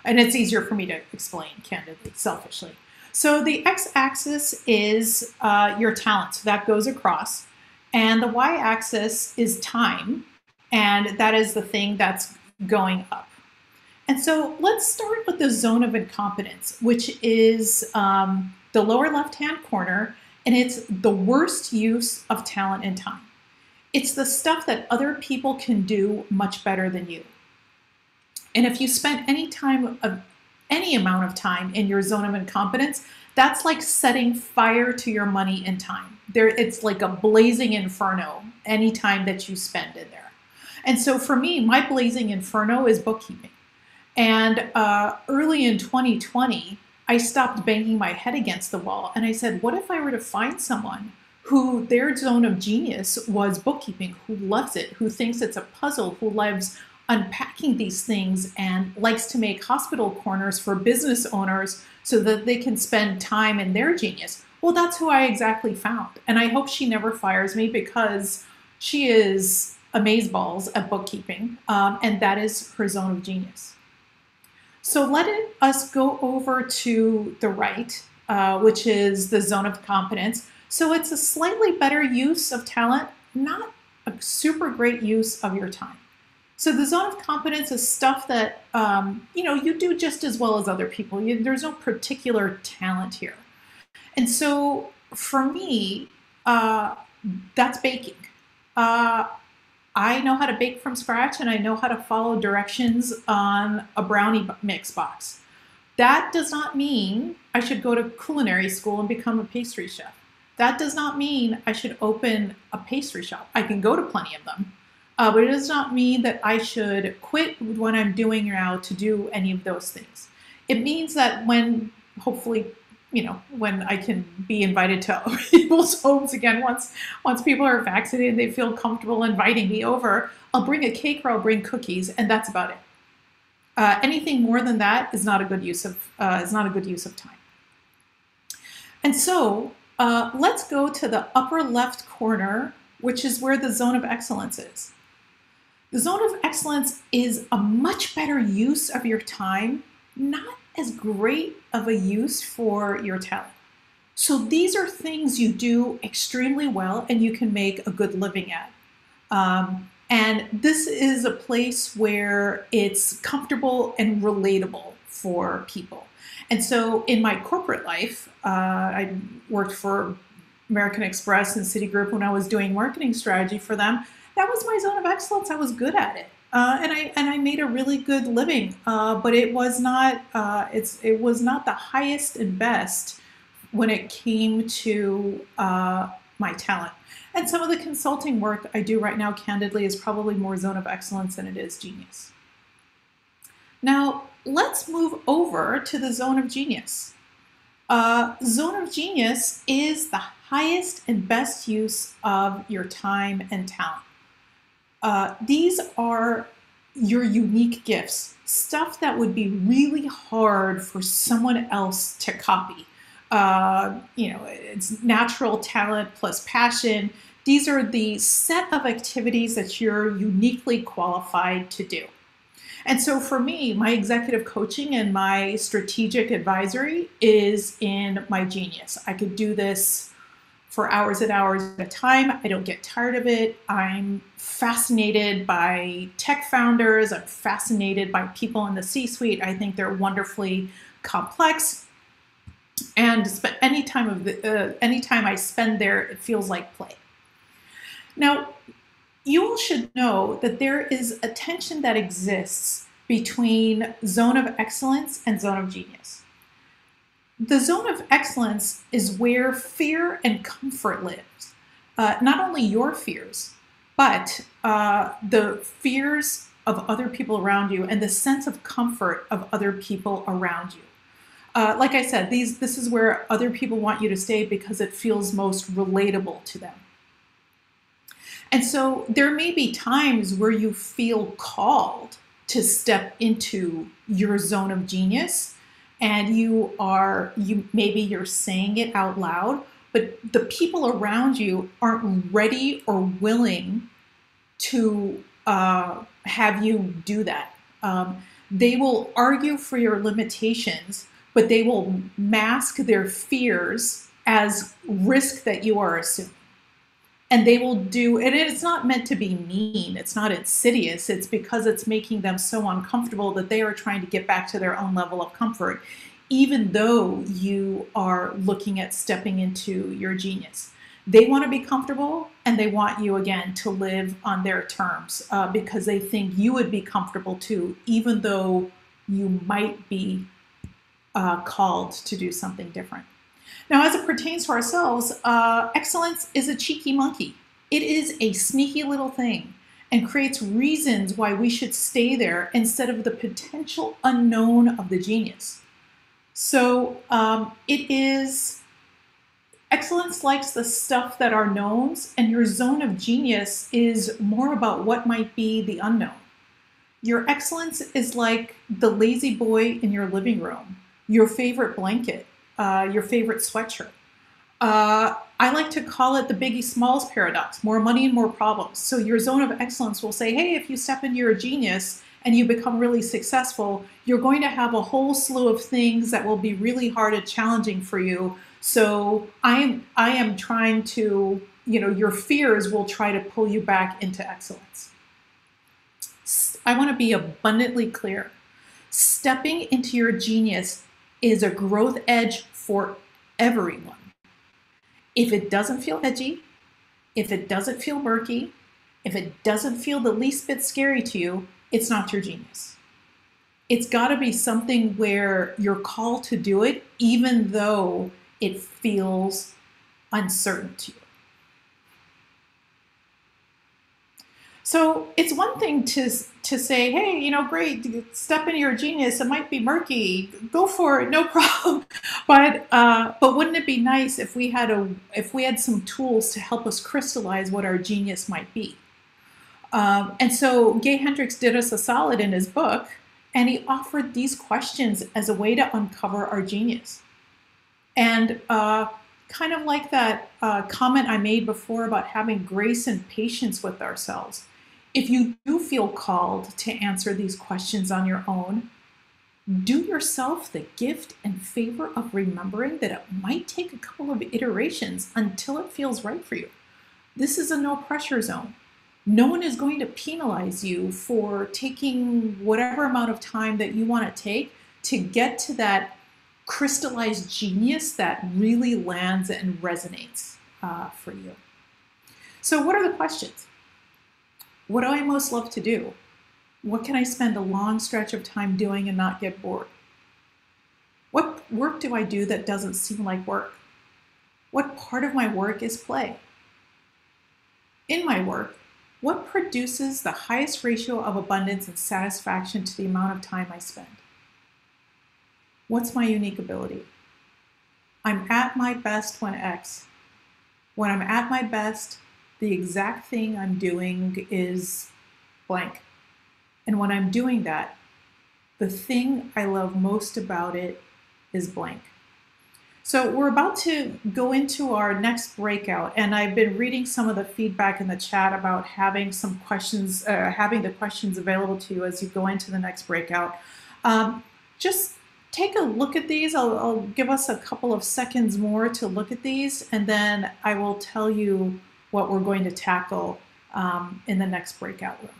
And it's easier for me to explain, candidly, selfishly. So the x-axis is your talent, so that goes across, and the y-axis is time. And that is the thing that's going up. And so let's start with the zone of incompetence, which is the lower left-hand corner, and it's the worst use of talent and time. It's the stuff that other people can do much better than you. And if you spend any amount of time in your zone of incompetence, that's like setting fire to your money and time. It's like a blazing inferno any time that you spend in there. And so for me, my blazing inferno is bookkeeping. And early in 2020, I stopped banging my head against the wall. And I said, what if I were to find someone who their zone of genius was bookkeeping, who loves it, who thinks it's a puzzle, who loves unpacking these things and likes to make hospital corners for business owners so that they can spend time in their genius. Well, that's who I exactly found. And I hope she never fires me because she is amazeballs at bookkeeping, and that is her zone of genius. So let us go over to the right, which is the zone of competence. So it's a slightly better use of talent, not a super great use of your time. So the zone of competence is stuff that you do just as well as other people. There's no particular talent here. And so for me, that's baking. I know how to bake from scratch, and I know how to follow directions on a brownie mix box. That does not mean I should go to culinary school and become a pastry chef. That does not mean I should open a pastry shop. I can go to plenty of them, but it does not mean that I should quit what I'm doing now to do any of those things. It means that when, hopefully, when I can be invited to people's homes again, once people are vaccinated, they feel comfortable inviting me over, I'll bring a cake or I'll bring cookies, and that's about it. Anything more than that is not a good use of time. And so let's go to the upper left corner, which is where the zone of excellence is. The zone of excellence is a much better use of your time, not as great of a use for your talent. So these are things you do extremely well and you can make a good living at. And this is a place where it's comfortable and relatable for people. And so in my corporate life, I worked for American Express and Citigroup when I was doing marketing strategy for them. That was my zone of excellence. I was good at it. And I made a really good living, but it was not the highest and best when it came to my talent. And some of the consulting work I do right now, candidly, is probably more zone of excellence than it is genius. Now let's move over to the zone of genius. Zone of genius is the highest and best use of your time and talent. These are your unique gifts, stuff that would be really hard for someone else to copy. It's natural talent plus passion. These are the set of activities that you're uniquely qualified to do. And so for me, my executive coaching and my strategic advisory is in my genius. I could do this for hours and hours at a time. I don't get tired of it. I'm fascinated by tech founders. I'm fascinated by people in the C-suite. I think they're wonderfully complex. And any time I spend there, it feels like play. Now, you all should know that there is a tension that exists between zone of excellence and zone of genius. The zone of excellence is where fear and comfort lives. Not only your fears, but the fears of other people around you and the sense of comfort of other people around you. Like I said, this is where other people want you to stay because it feels most relatable to them. And so there may be times where you feel called to step into your zone of genius, and maybe you're saying it out loud, but the people around you aren't ready or willing to have you do that. They will argue for your limitations, but they will mask their fears as risk that you are assuming. And they will do, and it's not meant to be mean, it's not insidious, it's because it's making them so uncomfortable that they are trying to get back to their own level of comfort, even though you are looking at stepping into your genius. They want to be comfortable, and they want you, again, to live on their terms because they think you would be comfortable too, even though you might be called to do something different. Now, as it pertains to ourselves, excellence is a cheeky monkey. It is a sneaky little thing and creates reasons why we should stay there instead of the potential unknown of the genius. So excellence likes the stuff that are knowns, and your zone of genius is more about what might be the unknown. Your excellence is like the lazy boy in your living room, your favorite blanket, your favorite sweatshirt. I like to call it the Biggie Smalls paradox, more money and more problems. So your zone of excellence will say, hey, if you step into your genius and you become really successful, you're going to have a whole slew of things that will be really hard and challenging for you. So I am trying to, your fears will try to pull you back into excellence. I want to be abundantly clear. Stepping into your genius is a growth edge for everyone. If it doesn't feel edgy, if it doesn't feel murky, if it doesn't feel the least bit scary to you, it's not your genius. It's got to be something where you're called to do it, even though it feels uncertain to you. So it's one thing to say, hey, great, step into your genius. It might be murky. Go for it, no problem. But wouldn't it be nice if we had some tools to help us crystallize what our genius might be? And so Gay Hendricks did us a solid in his book, and he offered these questions as a way to uncover our genius. And kind of like that comment I made before about having grace and patience with ourselves. If you do feel called to answer these questions on your own, do yourself the gift and favor of remembering that it might take a couple of iterations until it feels right for you. This is a no pressure zone. No one is going to penalize you for taking whatever amount of time that you want to take to get to that crystallized genius that really lands and resonates for you. So what are the questions? What do I most love to do? What can I spend a long stretch of time doing and not get bored? What work do I do that doesn't seem like work? What part of my work is play? In my work, what produces the highest ratio of abundance and satisfaction to the amount of time I spend? What's my unique ability? I'm at my best when X. When I'm at my best, the exact thing I'm doing is blank. And when I'm doing that, the thing I love most about it is blank. So we're about to go into our next breakout, and I've been reading some of the feedback in the chat about having some questions, having the questions available to you as you go into the next breakout. Just take a look at these. I'll give us a couple of seconds more to look at these, and then I will tell you what we're going to tackle in the next breakout room.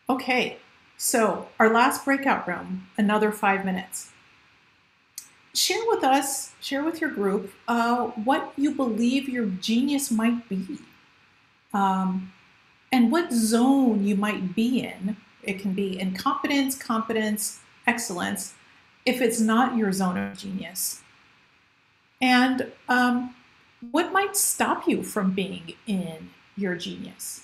Okay, so our last breakout room, another 5 minutes. Share with us, share with your group, what you believe your genius might be, and what zone you might be in. It can be incompetence, competence, excellence, if it's not your zone of genius. And what might stop you from being in your genius?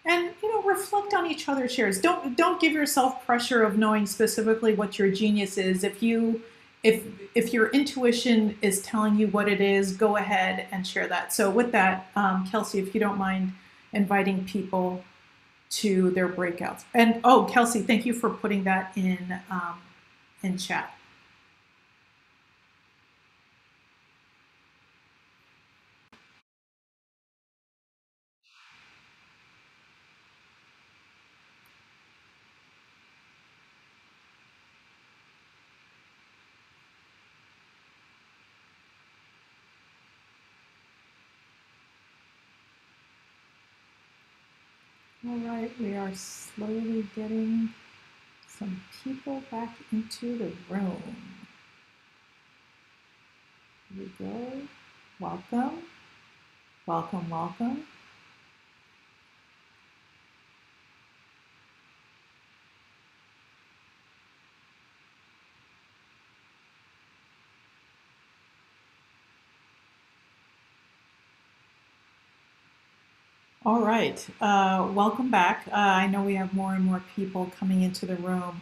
And reflect on each other's shares. Don't give yourself pressure of knowing specifically what your genius is. If your intuition is telling you what it is, go ahead and share that. So with that, Kelsey, if you don't mind inviting people to their breakouts. And oh, Kelsey, thank you for putting that in chat. All right, we are slowly getting some people back into the room. Here we go. Welcome, welcome, welcome. All right, welcome back. I know we have more and more people coming into the room.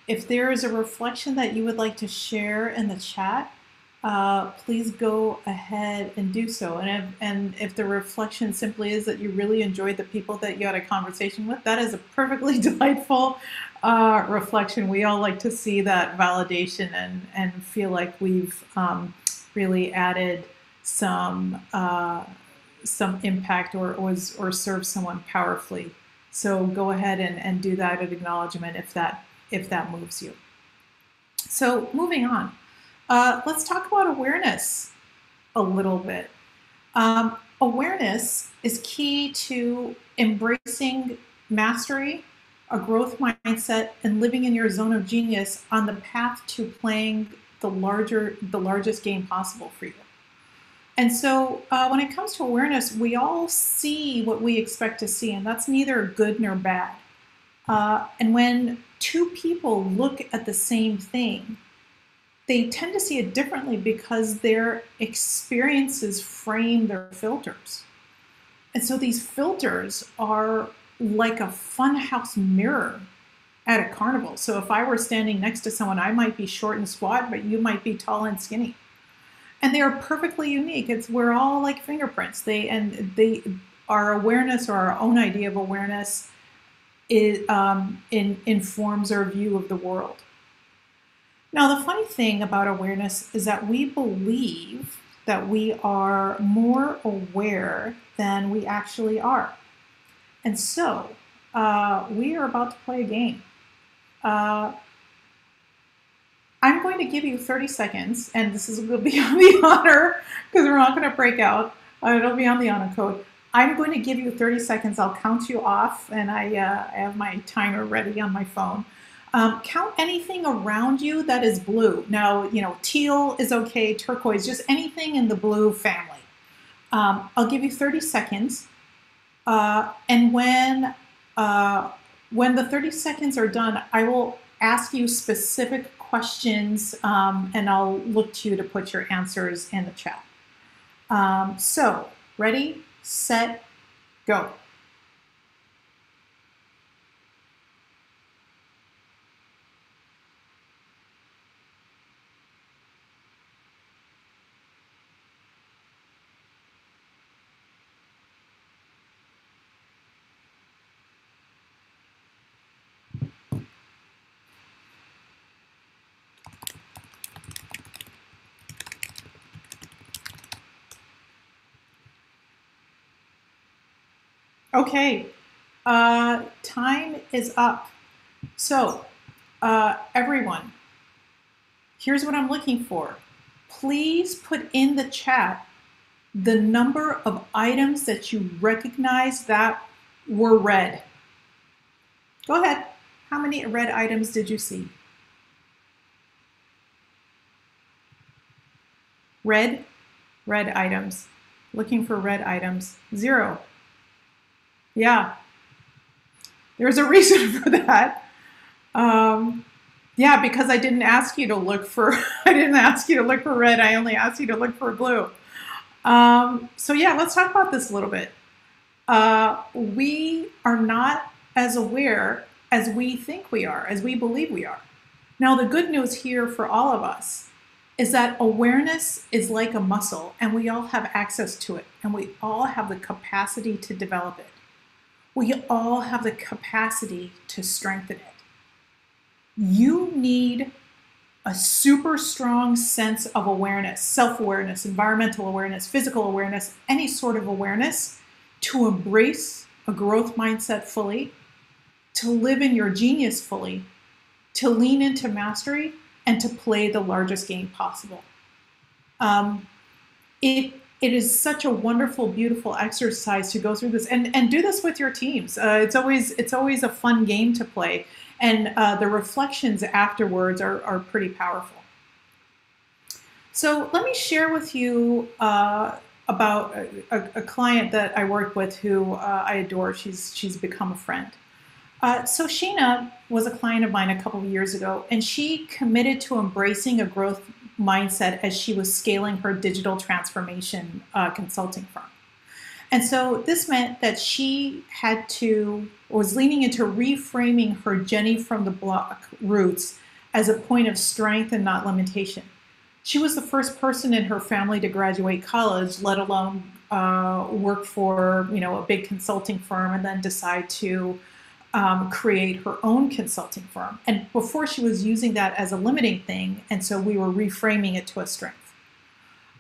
If there is a reflection that you would like to share in the chat, please go ahead and do so. And if the reflection simply is that you really enjoyed the people that you had a conversation with, that is a perfectly delightful reflection. We all like to see that validation and feel like we've really added some impact or served someone powerfully. So go ahead and do that at acknowledgement if that moves you. So moving on. Let's talk about awareness a little bit. Awareness is key to embracing mastery, a growth mindset, and living in your zone of genius on the path to playing the largest game possible for you. And so when it comes to awareness, we all see what we expect to see, and that's neither good nor bad. And when two people look at the same thing, they tend to see it differently because their experiences frame their filters. And so these filters are like a funhouse mirror at a carnival. So if I were standing next to someone, I might be short and squat, but you might be tall and skinny. And they are perfectly unique. We're all like fingerprints. Our awareness, or our own idea of awareness, informs our view of the world. Now, the funny thing about awareness is that we believe that we are more aware than we actually are. And so we are about to play a game. I'm going to give you 30 seconds, and this will be on the honor, because we're not going to break out. It'll be on the honor code. I'm going to give you 30 seconds. I'll count you off, and I have my timer ready on my phone. Count anything around you that is blue. Now, teal is okay, turquoise, just anything in the blue family. I'll give you 30 seconds. And when the 30 seconds are done, I will ask you specific questions, and I'll look to you to put your answers in the chat. So, ready, set, go. Okay, time is up. So, everyone, here's what I'm looking for. Please put in the chat the number of items that you recognize that were red. Go ahead. How many red items did you see? Red items. Looking for red items. 0. Yeah, there's a reason for that. Yeah, because I didn't ask you to look for, red. I only asked you to look for blue. So yeah, let's talk about this a little bit. We are not as aware as we think we are, as we believe we are. Now, the good news here for all of us is that awareness is like a muscle, and we all have access to it, and we all have the capacity to develop it. We all have the capacity to strengthen it. You need a super strong sense of awareness, self-awareness, environmental awareness, physical awareness, any sort of awareness to embrace a growth mindset fully, to live in your genius fully, to lean into mastery, and to play the largest game possible. It is such a wonderful, beautiful exercise to go through this and do this with your teams. It's always a fun game to play, and the reflections afterwards are pretty powerful. So let me share with you about a client that I work with who I adore. She's become a friend. So Sheena was a client of mine a couple of years ago, and she committed to embracing a growth mindset as she was scaling her digital transformation consulting firm. And so this meant that she was leaning into reframing her Jenny from the block roots as a point of strength and not limitation. She was the first person in her family to graduate college, let alone work for a big consulting firm and then decide to create her own consulting firm. And before she was using that as a limiting thing, and so we were reframing it to a strength.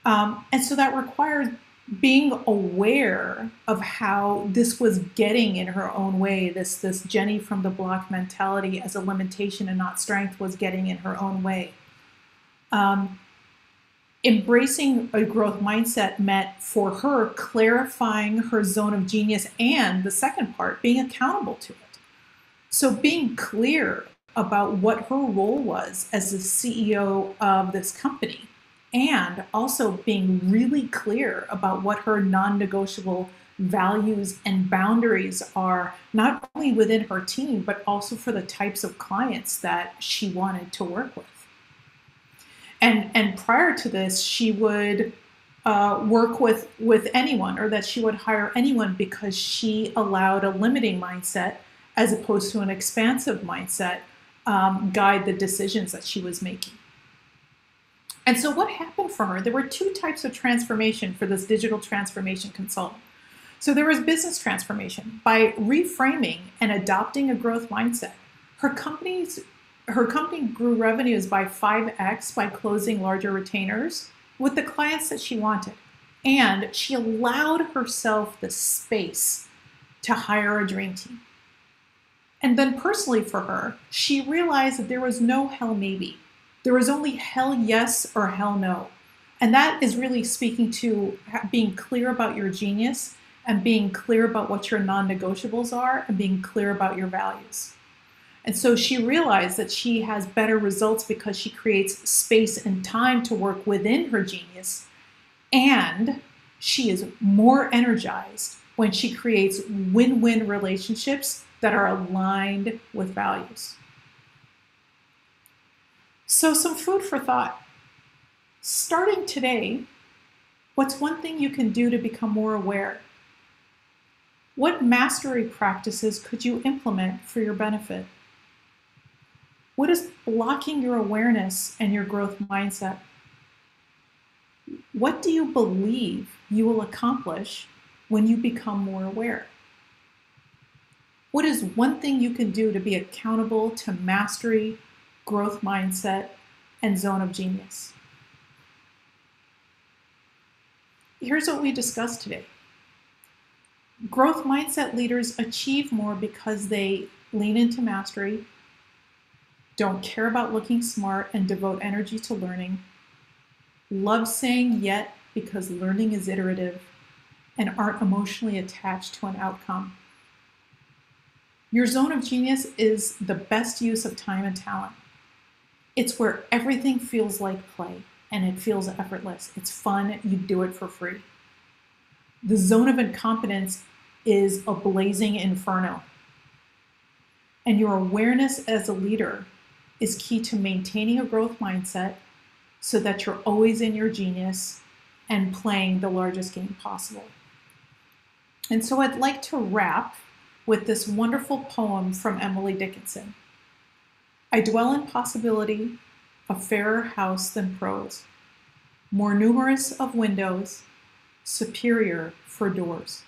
And so that required being aware of how this was getting in her own way. This Jenny from the block mentality as a limitation and not strength was getting in her own way. Embracing a growth mindset meant for her clarifying her zone of genius and the second part, being accountable to it. So being clear about what her role was as the CEO of this company, and also being really clear about what her non-negotiable values and boundaries are, not only within her team, but also for the types of clients that she wanted to work with. And prior to this, she would work with anyone, or that she would hire anyone because she allowed a limiting mindset as opposed to an expansive mindset guide the decisions that she was making. And so what happened for her? There were two types of transformation for this digital transformation consultant. So there was business transformation. By reframing and adopting a growth mindset, her company grew revenues by 5x by closing larger retainers with the clients that she wanted. And she allowed herself the space to hire a dream team. And then personally for her, she realized that there was no hell maybe. There was only hell yes or hell no. And that is really speaking to being clear about your genius and being clear about what your non-negotiables are and being clear about your values. And so she realized that she has better results because she creates space and time to work within her genius. And she is more energized when she creates win-win relationships that are aligned with values. So some food for thought. Starting today, what's one thing you can do to become more aware? What mastery practices could you implement for your benefit? What is blocking your awareness and your growth mindset? What do you believe you will accomplish when you become more aware? What is one thing you can do to be accountable to mastery, growth mindset, and zone of genius? Here's what we discussed today. Growth mindset leaders achieve more because they lean into mastery, don't care about looking smart, and devote energy to learning, love saying yet because learning is iterative, and aren't emotionally attached to an outcome. Your zone of genius is the best use of time and talent. It's where everything feels like play and it feels effortless. It's fun, you do it for free. The zone of incompetence is a blazing inferno. And your awareness as a leader is key to maintaining a growth mindset so that you're always in your genius and playing the largest game possible. And so I'd like to wrap with this wonderful poem from Emily Dickinson. I dwell in possibility, a fairer house than prose, more numerous of windows, superior for doors,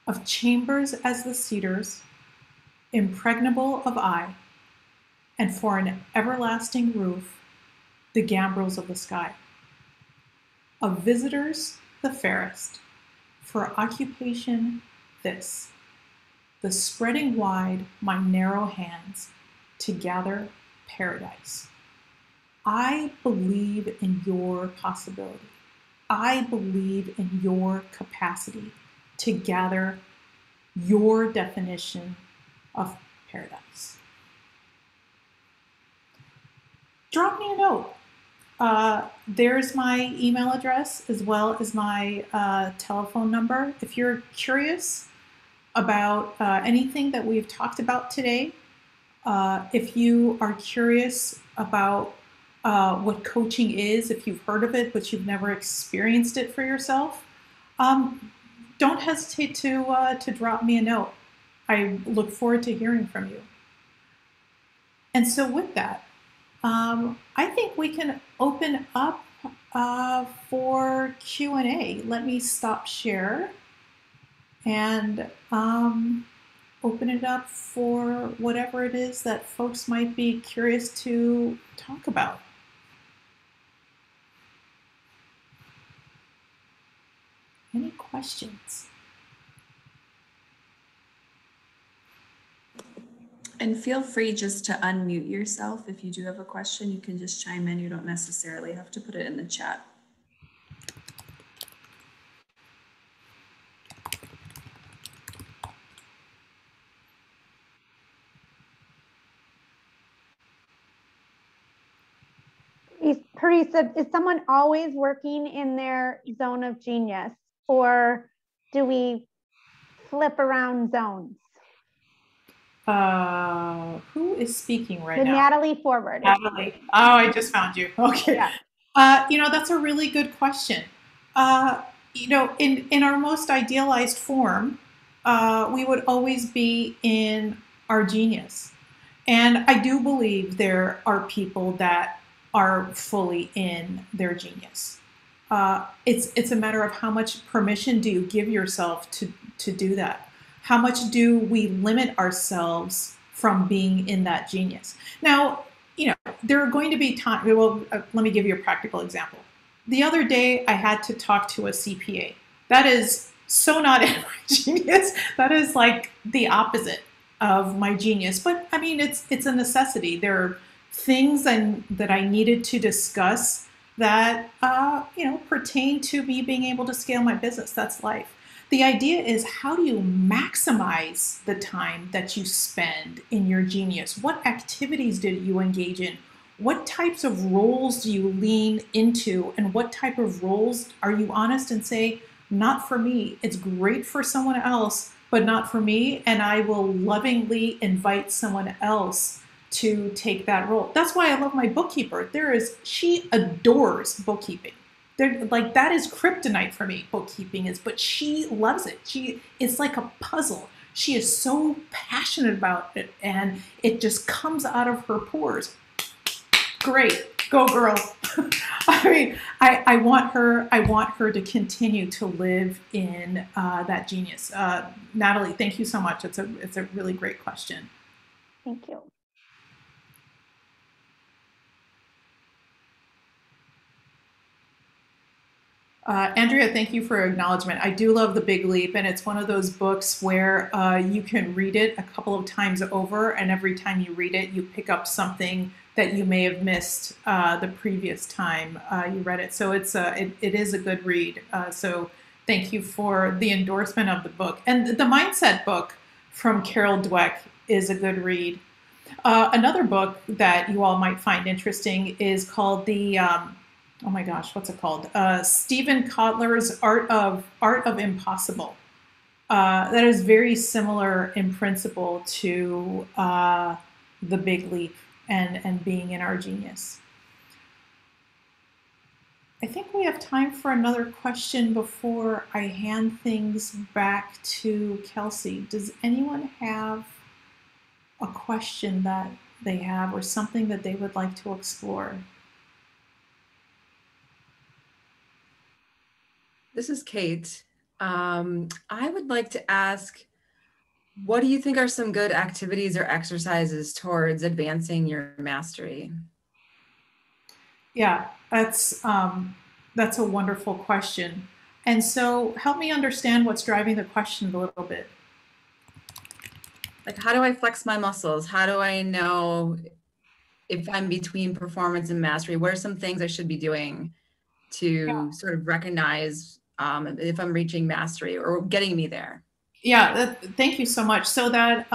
of chambers as the cedars, impregnable of eye, and for an everlasting roof, the gambrels of the sky. Of visitors, the fairest, for occupation, this, the spreading wide my narrow hands to gather paradise. I believe in your possibility. I believe in your capacity to gather your definition of paradise. Drop me a note. There's my email address as well as my telephone number. If you're curious about anything that we've talked about today, if you are curious about what coaching is, if you've heard of it but you've never experienced it for yourself, don't hesitate to drop me a note. I look forward to hearing from you. And so with that, I think we can open up for Q&A. Let me stop share and open it up for whatever it is that folks might be curious to talk about. Any questions? And feel free just to unmute yourself. If you do have a question, you can just chime in. You don't necessarily have to put it in the chat. Parisa, is someone always working in their zone of genius, or do we flip around zones? Who is speaking right The now? Natalie Forward. Natalie. Oh, I just found you. Okay. Yeah. You know, that's a really good question. You know, in our most idealized form, we would always be in our genius. And I do believe there are people that are fully in their genius. It's a matter of how much permission do you give yourself to do that? How much do we limit ourselves from being in that genius? Now, you know, there are going to be times, well, let me give you a practical example. The other day, I had to talk to a CPA. That is so not in my genius. That is like the opposite of my genius. But I mean, it's a necessity. There are things that I needed to discuss that, you know, pertain to me being able to scale my business. That's life. The idea is, how do you maximize the time that you spend in your genius? What activities did you engage in? What types of roles do you lean into? And what type of roles are you honest and say, not for me? It's great for someone else, but not for me. And I will lovingly invite someone else to take that role. That's why I love my bookkeeper. She adores bookkeeping. Like, that is kryptonite for me, bookkeeping is, but she loves it. It's like a puzzle. She is so passionate about it, and it just comes out of her pores. Great, go girl. I mean, I want her to continue to live in that genius. Natalie, thank you so much. It's a really great question. Thank you. Andrea, thank you for your acknowledgement. I do love The Big Leap, and it's one of those books where you can read it a couple of times over, and every time you read it, you pick up something that you may have missed the previous time you read it. So it is a good read. So thank you for the endorsement of the book. And the Mindset book from Carol Dweck is a good read. Another book that you all might find interesting is called the oh my gosh, what's it called? Stephen Kotler's Art of Impossible. That is very similar in principle to The Big Leap and being in our genius. I think we have time for another question before I hand things back to Kelsey. Does anyone have a question that they have or something that they would like to explore? This is Kate. I would like to ask, what do you think are some good activities or exercises towards advancing your mastery? Yeah, that's a wonderful question. And so help me understand what's driving the question a little bit. Like, how do I flex my muscles? How do I know if I'm between performance and mastery? What are some things I should be doing to sort of recognize if I'm reaching mastery or getting me there? Yeah, thank you so much. So that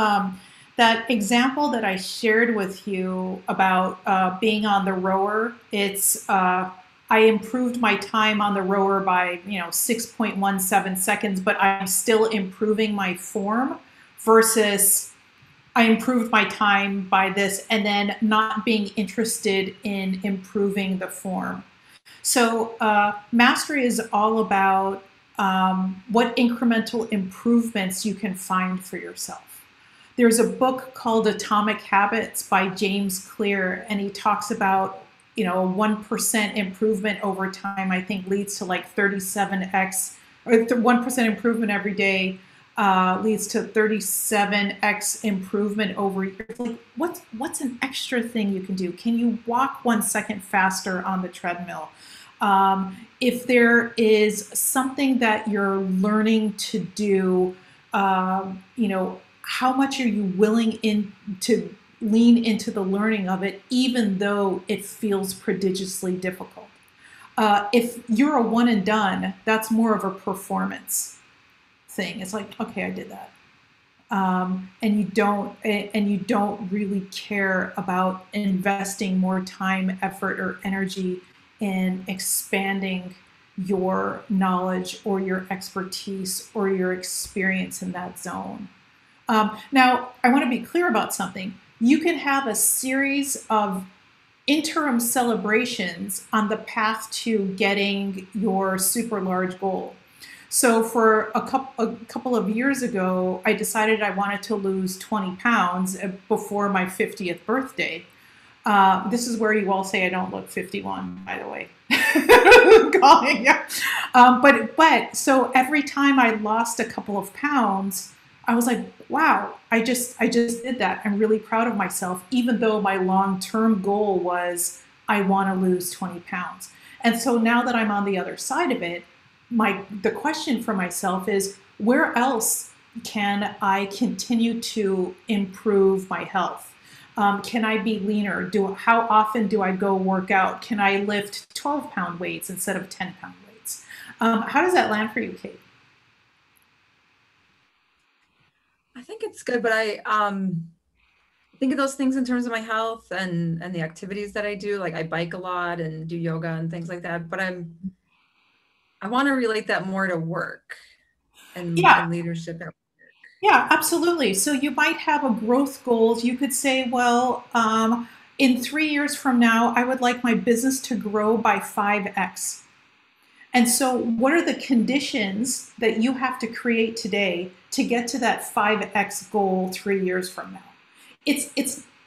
example that I shared with you about being on the rower, it's I improved my time on the rower by 6.17 seconds, but I'm still improving my form, versus I improved my time by this and then not being interested in improving the form. So mastery is all about what incremental improvements you can find for yourself. There's a book called Atomic Habits by James Clear, and he talks about you know, 1% improvement over time, I think leads to like 37x, or 1% improvement every day leads to 37x improvement over years. Like, what's an extra thing you can do? Can you walk 1 second faster on the treadmill? If there is something that you're learning to do, you know, how much are you willing to lean into the learning of it, even though it feels prodigiously difficult? If you're a one and done, that's more of a performance thing. It's like, okay, I did that. And you don't really care about investing more time, effort, or energy in expanding your knowledge or your expertise or your experience in that zone. Now, I want to be clear about something. You can have a series of interim celebrations on the path to getting your super large goal. So for a couple of years ago, I decided I wanted to lose 20 pounds before my 50th birthday. This is where you all say I don't look 51, by the way. Calling, yeah. But so every time I lost a couple of pounds, I was like, wow, I just did that. I'm really proud of myself, even though my long-term goal was I want to lose 20 pounds. And so now that I'm on the other side of it, the question for myself is, where else can I continue to improve my health? Can I be leaner? How often do I go work out? Can I lift 12-pound weights instead of 10-pound weights? How does that land for you, Kate? I think it's good, but I think of those things in terms of my health and the activities that I do. Like I bike a lot and do yoga and things like that, but I want to relate that more to work and leadership at work. Yeah, absolutely. So you might have a growth goals. You could say, well, in 3 years from now, I would like my business to grow by 5x. And so what are the conditions that you have to create today to get to that 5x goal 3 years from now?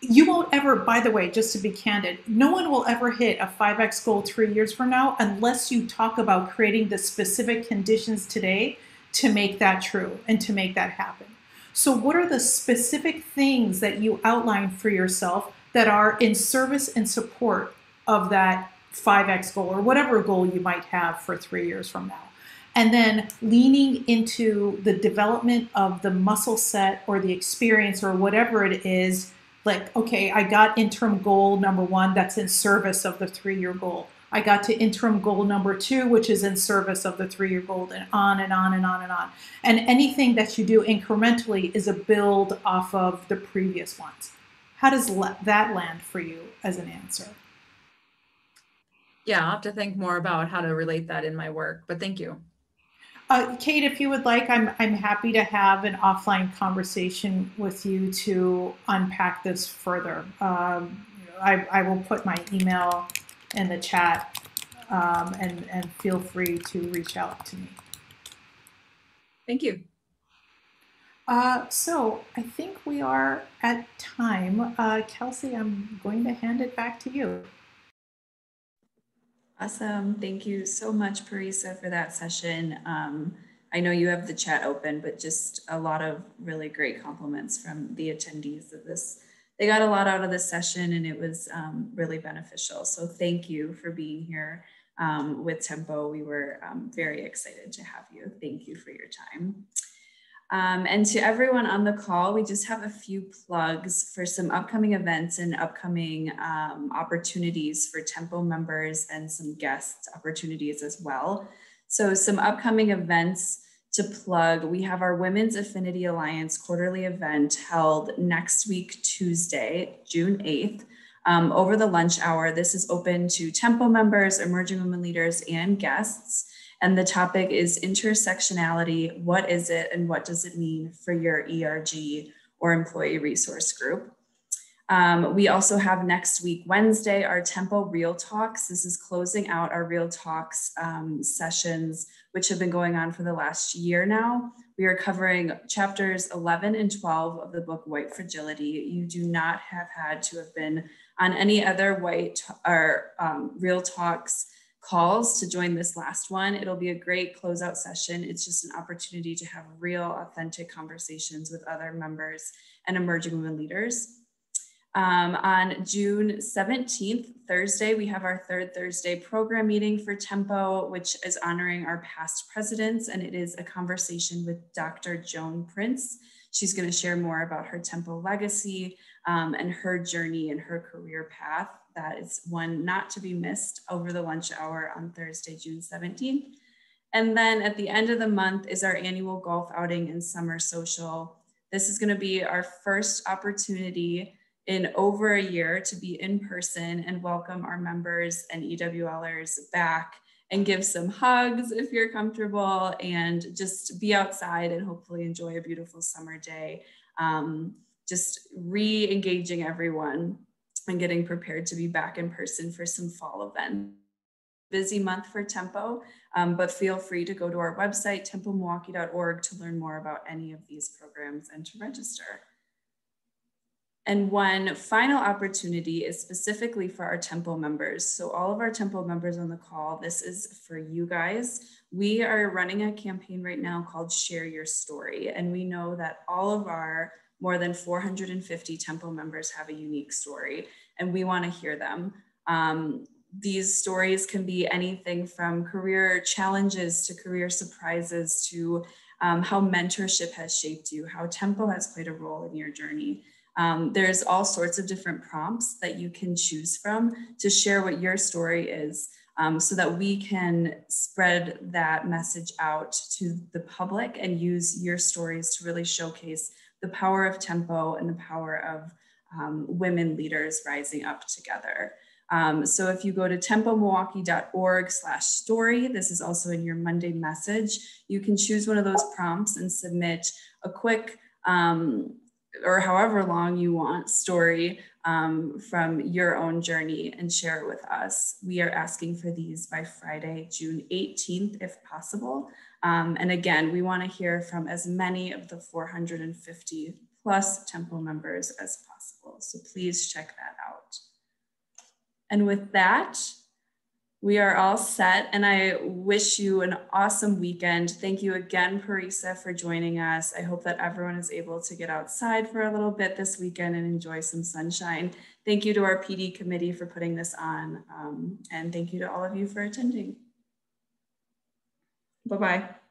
You won't ever, by the way, just to be candid, no one will ever hit a 5x goal 3 years from now unless you talk about creating the specific conditions today to make that true and to make that happen. So what are the specific things that you outline for yourself that are in service and support of that 5x goal or whatever goal you might have for 3 years from now? And then leaning into the development of the muscle set or the experience or whatever it is. Like, okay, I got interim goal number 1 that's in service of the 3-year goal. I got to interim goal number 2, which is in service of the 3-year goal, and on and on and on and on. And anything that you do incrementally is a build off of the previous ones. How does that land for you as an answer? Yeah, I'll have to think more about how to relate that in my work, but thank you. Kate, if you would like, I'm happy to have an offline conversation with you to unpack this further. I will put my email in the chat and feel free to reach out to me. Thank you. So I think we are at time. Kelsey, I'm going to hand it back to you. Awesome. Thank you so much, Parisa, for that session. I know you have the chat open, but just a lot of really great compliments from the attendees of this. They got a lot out of this session and it was really beneficial. So thank you for being here with Tempo. We were very excited to have you. Thank you for your time. And to everyone on the call, we just have a few plugs for some upcoming events and upcoming opportunities for Tempo members and some guest opportunities as well. So some upcoming events to plug. We have our Women's Affinity Alliance quarterly event held next week, Tuesday, June 8th, over the lunch hour. This is open to Tempo members, emerging women leaders, and guests. And the topic is intersectionality. What is it and what does it mean for your ERG or employee resource group? We also have next week, Wednesday, our Tempo Real Talks. This is closing out our Real Talks sessions, which have been going on for the last year now. We are covering chapters 11 and 12 of the book White Fragility. You do not have had to have been on any other white or Real Talks calls to join this last one. It'll be a great closeout session. It's just an opportunity to have real, authentic conversations with other members and emerging women leaders. On June 17th, Thursday, we have our third Thursday program meeting for Tempo, which is honoring our past presidents, and it is a conversation with Dr. Joan Prince. She's going to share more about her Tempo legacy and her journey and her career path. That is one not to be missed over the lunch hour on Thursday, June 17th. And then at the end of the month is our annual golf outing and summer social. This is going to be our first opportunity in over a year to be in person and welcome our members and EWLers back and give some hugs if you're comfortable and just be outside and hopefully enjoy a beautiful summer day. Just re-engaging everyone and getting prepared to be back in person for some fall events. Busy month for Tempo, but feel free to go to our website, tempomilwaukee.org, to learn more about any of these programs and to register. And one final opportunity is specifically for our Tempo members. So all of our Tempo members on the call, this is for you guys. We are running a campaign right now called Share Your Story. And we know that all of our more than 450 Tempo members have a unique story, and we want to hear them. These stories can be anything from career challenges to career surprises to how mentorship has shaped you, how Tempo has played a role in your journey. There's all sorts of different prompts that you can choose from to share what your story is, so that we can spread that message out to the public and use your stories to really showcase the power of Tempo and the power of women leaders rising up together. So if you go to tempomilwaukee.org/story, this is also in your Monday message, you can choose one of those prompts and submit a quick or however long you want story from your own journey and share it with us. We are asking for these by Friday, June 18th, if possible. And again, we want to hear from as many of the 450 plus Tempo members as possible. So please check that out. And with that, we are all set, and I wish you an awesome weekend. Thank you again, Parisa, for joining us. I hope that everyone is able to get outside for a little bit this weekend and enjoy some sunshine. Thank you to our PD committee for putting this on, and thank you to all of you for attending. Bye-bye.